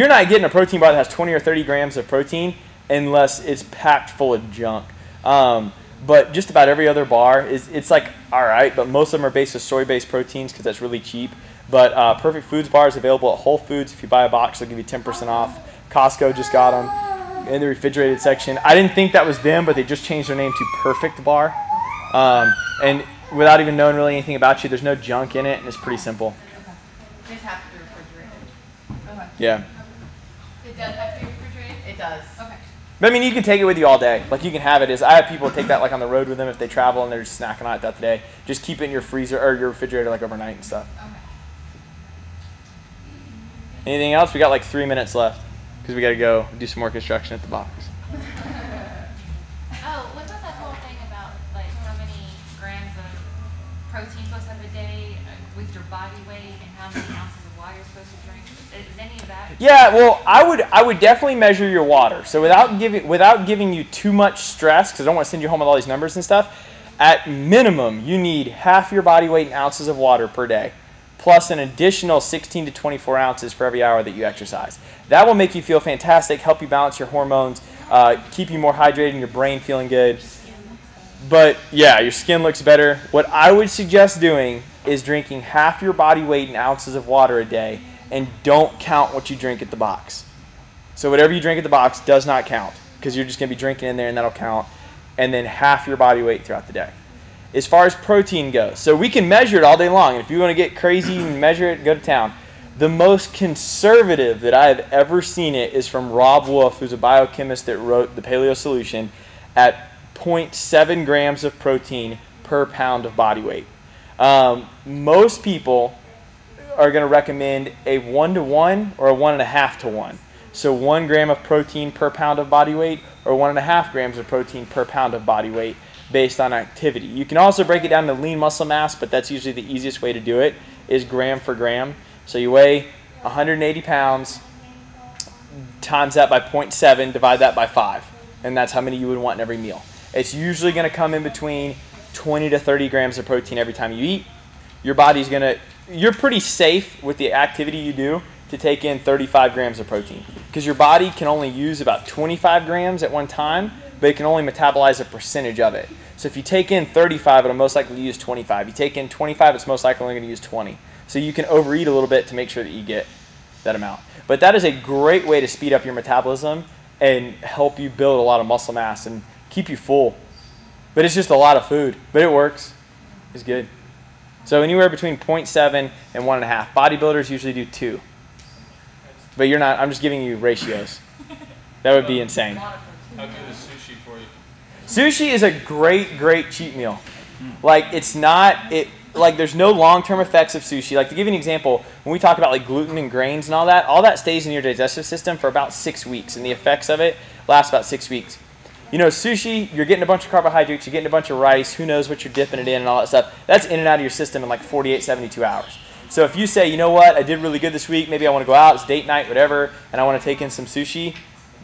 not getting a protein bar that has 20 or 30 grams of protein unless it's packed full of junk. But just about every other bar it's like all right, but most of them are based with soy-based proteins because that's really cheap. But Perfect Foods bar is available at Whole Foods. If you buy a box, they'll give you 10% off. Costco just got them in the refrigerated section. I didn't think that was them, but they just changed their name to Perfect Bar. And without even knowing really anything about you, there's no junk in it, and it's pretty simple. They just have to be refrigerated. Yeah. It does have to be refrigerated? It does. Okay. But I mean, you can take it with you all day. Like you can have it. I have people take that like on the road with them if they travel and they're just snacking on it throughout the day. Just keep it in your freezer or your refrigerator like overnight and stuff. Okay. Anything else? We got like 3 minutes left because we got to go do some more construction at the box. Oh, what about that whole thing about like how many grams of protein you're supposed to have a day with your body weight and how many ounces of water you're supposed to drink? Is any of that? Yeah, well, I would definitely measure your water. So without giving you too much stress, because I don't want to send you home with all these numbers and stuff. At minimum, you need half your body weight in ounces of water per day, plus an additional 16 to 24 ounces for every hour that you exercise. That will make you feel fantastic, help you balance your hormones, keep you more hydrated, and your brain feeling good. But yeah, your skin looks better. What I would suggest doing is drinking half your body weight in ounces of water a day, and don't count what you drink at the box. So whatever you drink at the box does not count, because you're just going to be drinking in there and that'll count. And then half your body weight throughout the day. As far as protein goes, so we can measure it all day long. And if you want to get crazy and measure it, go to town. The most conservative that I have ever seen it is from Rob Wolf, who's a biochemist that wrote the Paleo Solution, at 0.7 grams of protein per pound of body weight. Most people are going to recommend a 1-to-1 or a 1.5-to-1. So 1 gram of protein per pound of body weight or 1.5 grams of protein per pound of body weight based on activity. You can also break it down to lean muscle mass, but that's usually the easiest way to do it is gram for gram. So you weigh 180 pounds, times that by 0.7, divide that by 5. And that's how many you would want in every meal. It's usually going to come in between 20 to 30 grams of protein every time you eat. Your body's going to, you're pretty safe with the activity you do to take in 35 grams of protein. Because your body can only use about 25 grams at one time, but it can only metabolize a percentage of it. So if you take in 35, it'll most likely use 25. You take in 25, it's most likely only going to use 20. So you can overeat a little bit to make sure that you get that amount. But that is a great way to speed up your metabolism and help you build a lot of muscle mass and keep you full. But it's just a lot of food, but it works. It's good. So anywhere between 0.7 and 1.5. Bodybuilders usually do 2. But you're not, I'm just giving you ratios. That would be insane. How good is sushi for you? Sushi is a great cheat meal. Like it's not, like there's no long-term effects of sushi. Like to give you an example, when we talk about like gluten and grains and all that stays in your digestive system for about 6 weeks, and the effects of it last about 6 weeks. You know, sushi, you're getting a bunch of carbohydrates, you're getting a bunch of rice, who knows what you're dipping it in and all that stuff. That's in and out of your system in like 48, 72 hours. So if you say, you know what, I did really good this week, maybe I want to go out, it's date night, whatever, and I want to take in some sushi,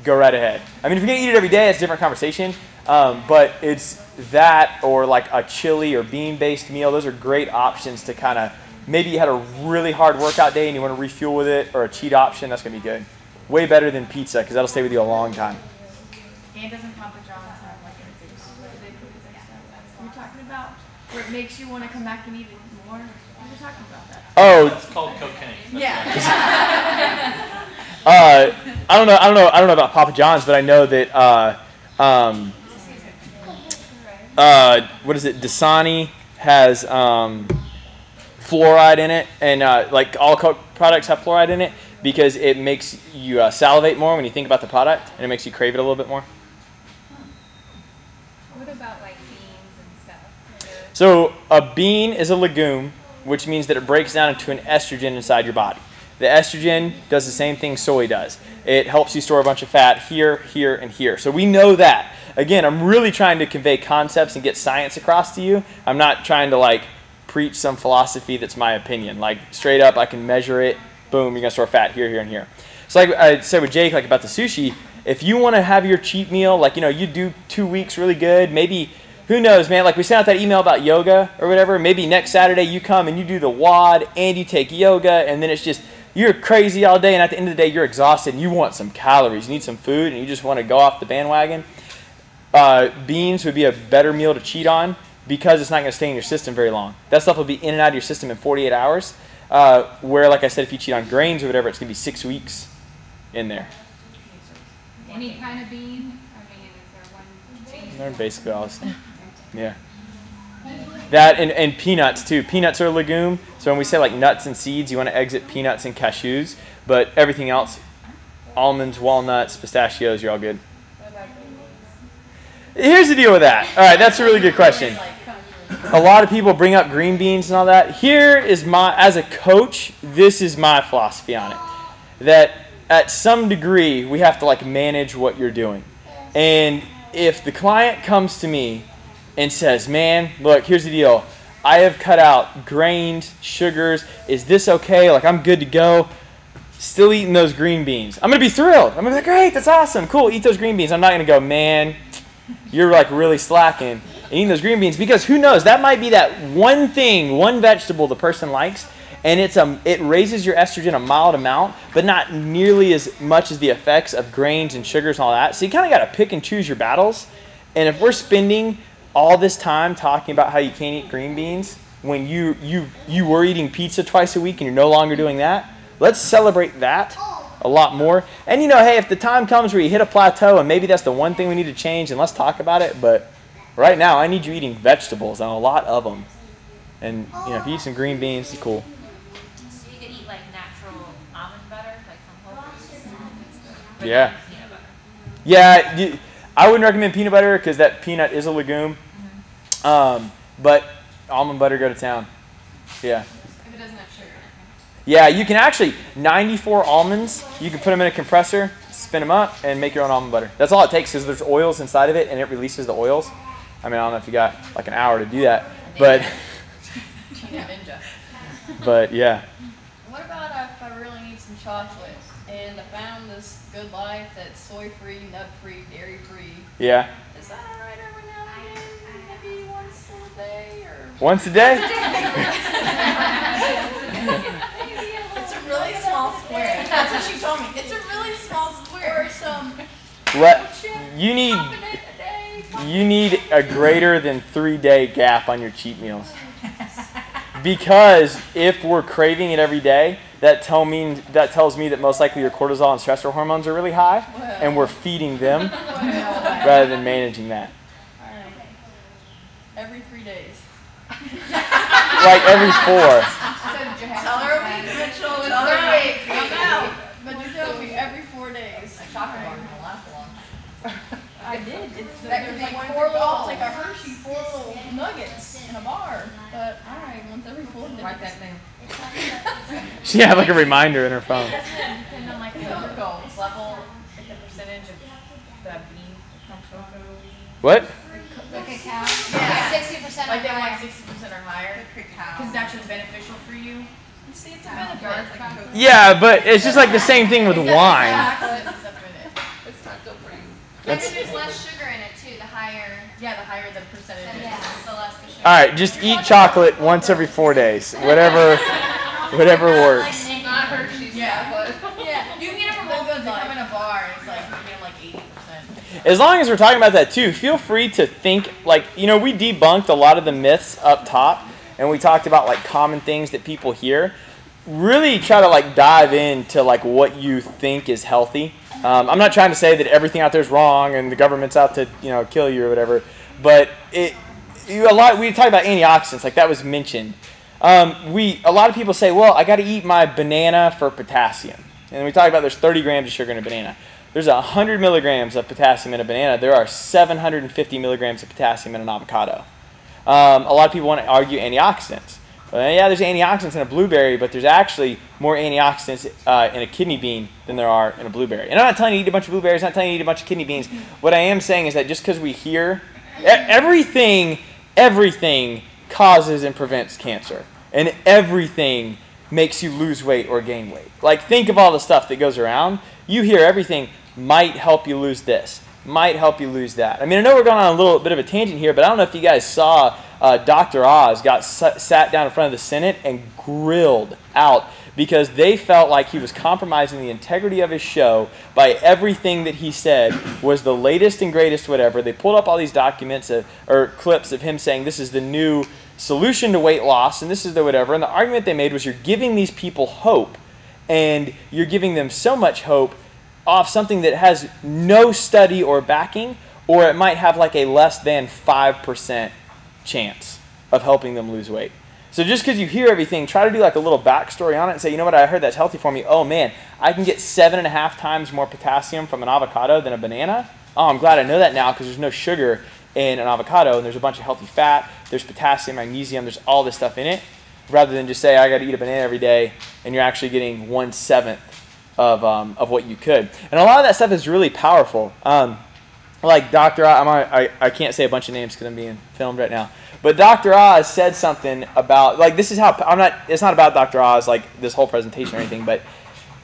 go right ahead. I mean, if you're going to eat it every day, it's a different conversation, but it's that or like a chili or bean-based meal. Those are great options to kind of, maybe you had a really hard workout day and you want to refuel with it, or a cheat option, that's going to be good. Way better than pizza because that'll stay with you a long time. And doesn't Papa John's have like You're talking about where it makes you want to come back and eat it more? You're talking about that. Oh, It's called cocaine. That's Yeah. I don't know about Papa John's, but I know that what is it? Dasani has fluoride in it, and like all Coke products have fluoride in it because it makes you salivate more when you think about the product, and it makes you crave it a little bit more. What about like beans and stuff? So a bean is a legume, which means that it breaks down into an estrogen inside your body. The estrogen does the same thing soy does. It helps you store a bunch of fat here, here, and here. So we know that. Again, I'm really trying to convey concepts and get science across to you. I'm not trying to like preach some philosophy that's my opinion. Like straight up, I can measure it. Boom, you're gonna store fat here, here, and here. So like I said with Jake, like about the sushi, if you want to have your cheat meal, like, you know, you do 2 weeks really good, maybe, who knows, man, like we sent out that email about yoga or whatever, maybe next Saturday you come and you do the WOD and you take yoga, and then it's just, you're crazy all day, and at the end of the day you're exhausted and you want some calories, you need some food, and you just want to go off the bandwagon. Beans would be a better meal to cheat on because it's not going to stay in your system very long. That stuff will be in and out of your system in 48 hours, where, like I said, if you cheat on grains or whatever, it's going to be 6 weeks in there. Any kind of bean? I mean, is there one bean? They're basically all the same. Yeah. That and peanuts too. Peanuts are a legume. So when we say like nuts and seeds, you want to exit peanuts and cashews. But everything else, almonds, walnuts, pistachios, you're all good. Here's the deal with that. All right, that's a really good question. A lot of people bring up green beans and all that. Here is as a coach, this is my philosophy on it. That at some degree, we have to like manage what you're doing. And if the client comes to me and says, man, look, here's the deal. I have cut out grains, sugars. Is this okay? Like, I'm good to go. Still eating those green beans. I'm going to be thrilled. I'm going to be like, great, that's awesome. Cool, eat those green beans. I'm not going to go, man, you're like really slacking and eating those green beans, because who knows? That might be that one thing, one vegetable the person likes, and it raises your estrogen a mild amount, but not nearly as much as the effects of grains and sugars and all that. So you kind of got to pick and choose your battles. And if we're spending all this time talking about how you can't eat green beans when you were eating pizza twice a week and you're no longer doing that, let's celebrate that a lot more. And hey, if the time comes where you hit a plateau and maybe that's the one thing we need to change, and let's talk about it. But right now, I need you eating vegetables and a lot of them. And if you eat some green beans, it's cool. So you could eat like natural almond butter, like from Whole Foods. Yeah. Peanut butter. Yeah, I wouldn't recommend peanut butter because that peanut is a legume. But almond butter, go to town. Yeah. If it doesn't have sugar in it. Yeah, you can actually, 94 almonds, you can put them in a compressor, spin them up, and make your own almond butter. That's all it takes, because there's oils inside of it, and it releases the oils. I mean, I don't know if you got like an hour to do that, but Ninja. But yeah. What about if I really need some chocolate and I found this Good Life that's soy-free, nut-free, dairy-free? Yeah. Is that all right every now and then? Maybe once a day or? Once a day? It's a really small square. That's what she told me. It's a really small square. Or some You need a greater than 3-day gap on your cheat meals. Because if we're craving it every day, that tells me that most likely your cortisol and stressor hormones are really high, and we're feeding them rather than managing that. All right. Every 3 days. Like every 4. Tell her we Mitchell. Tell her Right. I'm out. But you told me every 4 days. Chocolate bar can last long. I did. That could There's be like 4 balls, balls. like a Hershey, 4 little nuggets in a bar. But all right, once every 4 days. Write that down. She had like a reminder in her phone. Doesn't it depend on like the level, like the percentage of the bean from cocoa? What? The cacao? Yeah. 60% Like or they want higher. 60% or higher. Because it's actually beneficial for you. See, it's a benefit. Yeah, but it's just like the same thing with wine. It's not good for you. Maybe there's less sugar in it too, the higher, Yeah, the higher the percentage is. the less the sugar. All right, just eat chocolate once every 4 days. Whatever works. Not Hershey's Yeah. chocolate. Yeah, you can get it from Whole Foods. They come in a bar and it's like, you get like 80%. As long as we're talking about that too, feel free to think, like, we debunked a lot of the myths up top, and we talked about like common things that people hear. Really try to like dive into like what you think is healthy. I'm not trying to say that everything out there is wrong and the government's out to kill you or whatever, but we talk about antioxidants, like that was mentioned. A lot of people say, well, I got to eat my banana for potassium, and we talk about there's 30 grams of sugar in a banana. There's 100 milligrams of potassium in a banana. There are 750 milligrams of potassium in an avocado. A lot of people want to argue antioxidants. Yeah, there's antioxidants in a blueberry, but there's actually more antioxidants in a kidney bean than there are in a blueberry. And I'm not telling you to eat a bunch of blueberries. I'm not telling you to eat a bunch of kidney beans. What I am saying is that just because we hear everything causes and prevents cancer, and everything makes you lose weight or gain weight. Like, think of all the stuff that goes around. You hear everything might help you lose this, might help you lose that. I mean, I know we're going on a little bit of a tangent here, but I don't know if you guys saw Dr. Oz got sat down in front of the Senate and grilled out because they felt like he was compromising the integrity of his show by everything that he said was the latest and greatest whatever. They pulled up all these documents or clips of him saying this is the new solution to weight loss and this is the whatever. And the argument they made was you're giving these people hope, and you're giving them so much hope off something that has no study or backing, or it might have like a less than 5% chance. of helping them lose weight. So just because you hear everything, try to do like a little backstory on it and say, you know what, I heard that's healthy for me. Oh man, I can get 7.5 times more potassium from an avocado than a banana. Oh, I'm glad I know that now because there's no sugar in an avocado and there's a bunch of healthy fat. There's potassium, magnesium, there's all this stuff in it. Rather than just say, I got to eat a banana every day and you're actually getting 1/7 of what you could. And a lot of that stuff is really powerful. Like Dr. Oz, I can't say a bunch of names because I'm being filmed right now. But Dr. Oz said something about, like, this is how, it's not about Dr. Oz, like this whole presentation or anything, but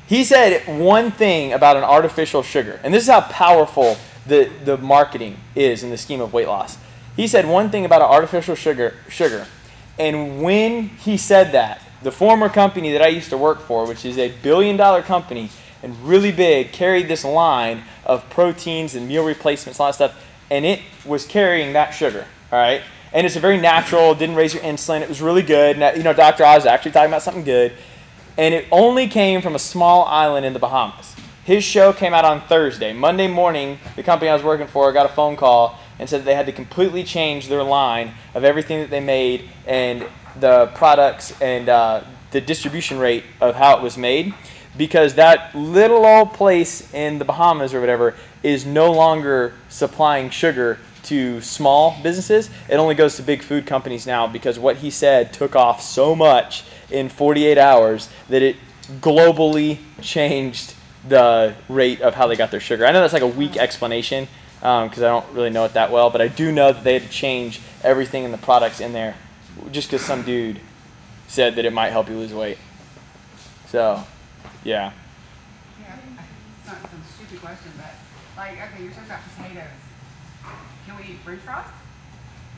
he said one thing about an artificial sugar, and this is how powerful the marketing is in the scheme of weight loss. He said one thing about an artificial sugar, and when he said that, the former company that I used to work for, which is a $1 billion company and really big, carried this line of proteins and meal replacements, all that stuff, and it was carrying that sugar, all right? And it's a very natural, didn't raise your insulin, it was really good. Now, you know, Dr. Oz is actually talking about something good. And it only came from a small island in the Bahamas. His show came out on Thursday. Monday morning, the company I was working for got a phone call and said that they had to completely change their line of everything that they made and the products and the distribution rate of how it was made, because that little old place in the Bahamas or whatever is no longer supplying sugar to small businesses. It only goes to big food companies now, because what he said took off so much in 48 hours that it globally changed the rate of how they got their sugar. I know that's like a weak explanation because I don't really know it that well, but I do know that they had to change everything in the products in there just because some dude said that it might help you lose weight. So, yeah. Yeah, it's not some stupid question, but like, okay, you're talking about potatoes. Can we eat French fries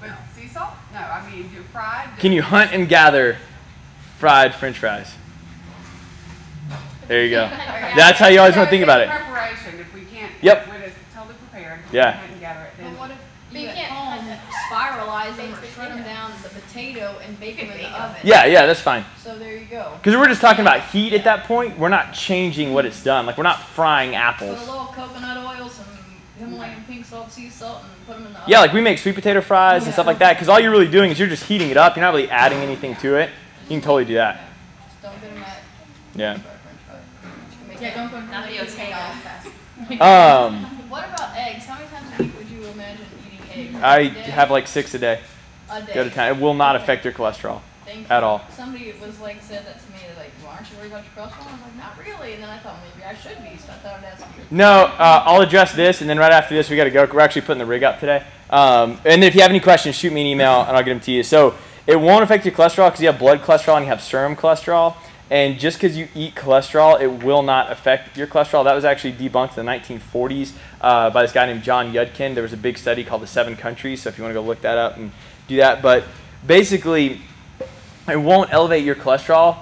with sea salt? No, I mean, do fried. Can you hunt and gather fried French fries? There you go. That's how you always want to think about it. Preparation, if we can't, yep. When it's totally prepared, yeah. Hunt and gather it, then. But what if you at home spiralize them or shred them down the potato and bake them in the oven? Yeah, that's fine. So there you go. Because we're just talking about heat at that point. We're not changing what it's done. Like, we're not frying apples. Put a little coconut oil, some Himalayan pink salt, sea salt, and put them in the oven. Yeah, like we make sweet potato fries and stuff like that, because all you're really doing is you're just heating it up. You're not really adding anything to it. You can totally do that. Just don't get them at. Yeah. Yeah, don't put Not the okay. What about eggs? How many times a week would you imagine eating eggs? I have like 6 a day. A day. Go to town. It will not affect your cholesterol at all. Somebody was like said that to me. They're like, well, aren't you worried about your cholesterol? I was like, not really. And then I thought maybe I should be. So I thought I'd ask you. No, I'll address this, and then right after this we got to go. We're actually putting the rig up today. And if you have any questions, shoot me an email and I'll get them to you. So it won't affect your cholesterol because you have blood cholesterol and you have serum cholesterol. And just because you eat cholesterol, it will not affect your cholesterol. That was actually debunked in the 1940s by this guy named John Yudkin. There was a big study called the 7 Countries, so if you want to go look that up and do that. But basically, it won't elevate your cholesterol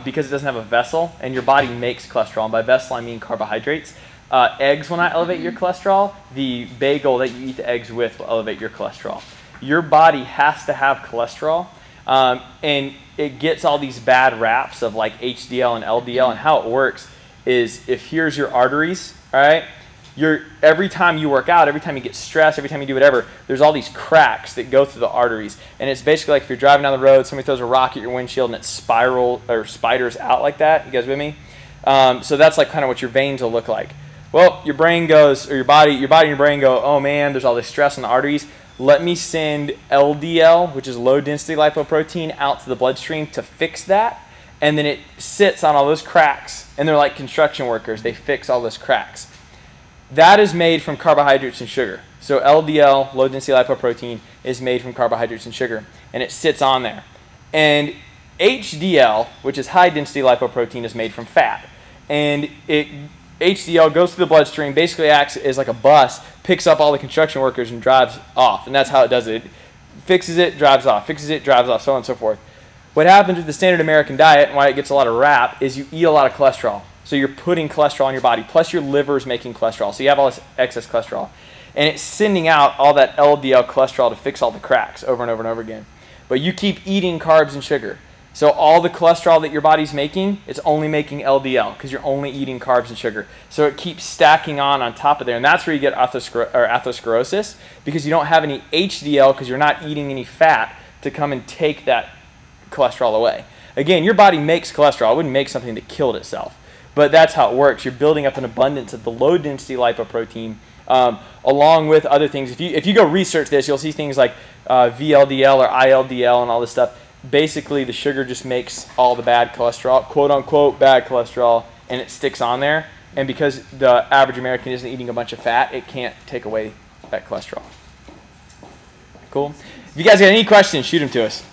because it doesn't have a vessel, and your body makes cholesterol. And by vessel, I mean carbohydrates. Eggs will not elevate your cholesterol. The bagel that you eat the eggs with will elevate your cholesterol. Your body has to have cholesterol, and it gets all these bad raps of like HDL and LDL, and how it works is if here's your arteries, all right? Every time you work out, every time you get stressed, every time you do whatever, there's all these cracks that go through the arteries. And it's basically like if you're driving down the road, somebody throws a rock at your windshield and it spiders out like that. You guys with me? So that's like kind of what your veins will look like. Well, your brain goes, or your body and your brain go, oh man, there's all this stress on the arteries. Let me send LDL, which is low density lipoprotein, out to the bloodstream to fix that. And then it sits on all those cracks. And they're like construction workers. They fix all those cracks. That is made from carbohydrates and sugar. So LDL, low density lipoprotein, is made from carbohydrates and sugar. And it sits on there. And HDL, which is high density lipoprotein, is made from fat. And HDL goes through the bloodstream, basically acts as like a bus, picks up all the construction workers and drives off. And that's how it does it. It fixes it, drives off, fixes it, drives off, so on and so forth. What happens with the standard American diet, and why it gets a lot of rap, is you eat a lot of cholesterol. So you're putting cholesterol in your body, plus your liver is making cholesterol. So you have all this excess cholesterol. And it's sending out all that LDL cholesterol to fix all the cracks over and over and over again. But you keep eating carbs and sugar. So all the cholesterol that your body's making, it's only making LDL because you're only eating carbs and sugar. So it keeps stacking on top of there. And that's where you get atherosclerosis, because you don't have any HDL because you're not eating any fat to come and take that cholesterol away. Again, your body makes cholesterol. It wouldn't make something that killed itself. But that's how it works. You're building up an abundance of the low-density lipoprotein along with other things. If you go research this, you'll see things like VLDL or ILDL and all this stuff. Basically, the sugar just makes all the bad cholesterol, quote-unquote bad cholesterol, and it sticks on there. And because the average American isn't eating a bunch of fat, it can't take away that cholesterol. Cool? If you guys got any questions, shoot them to us.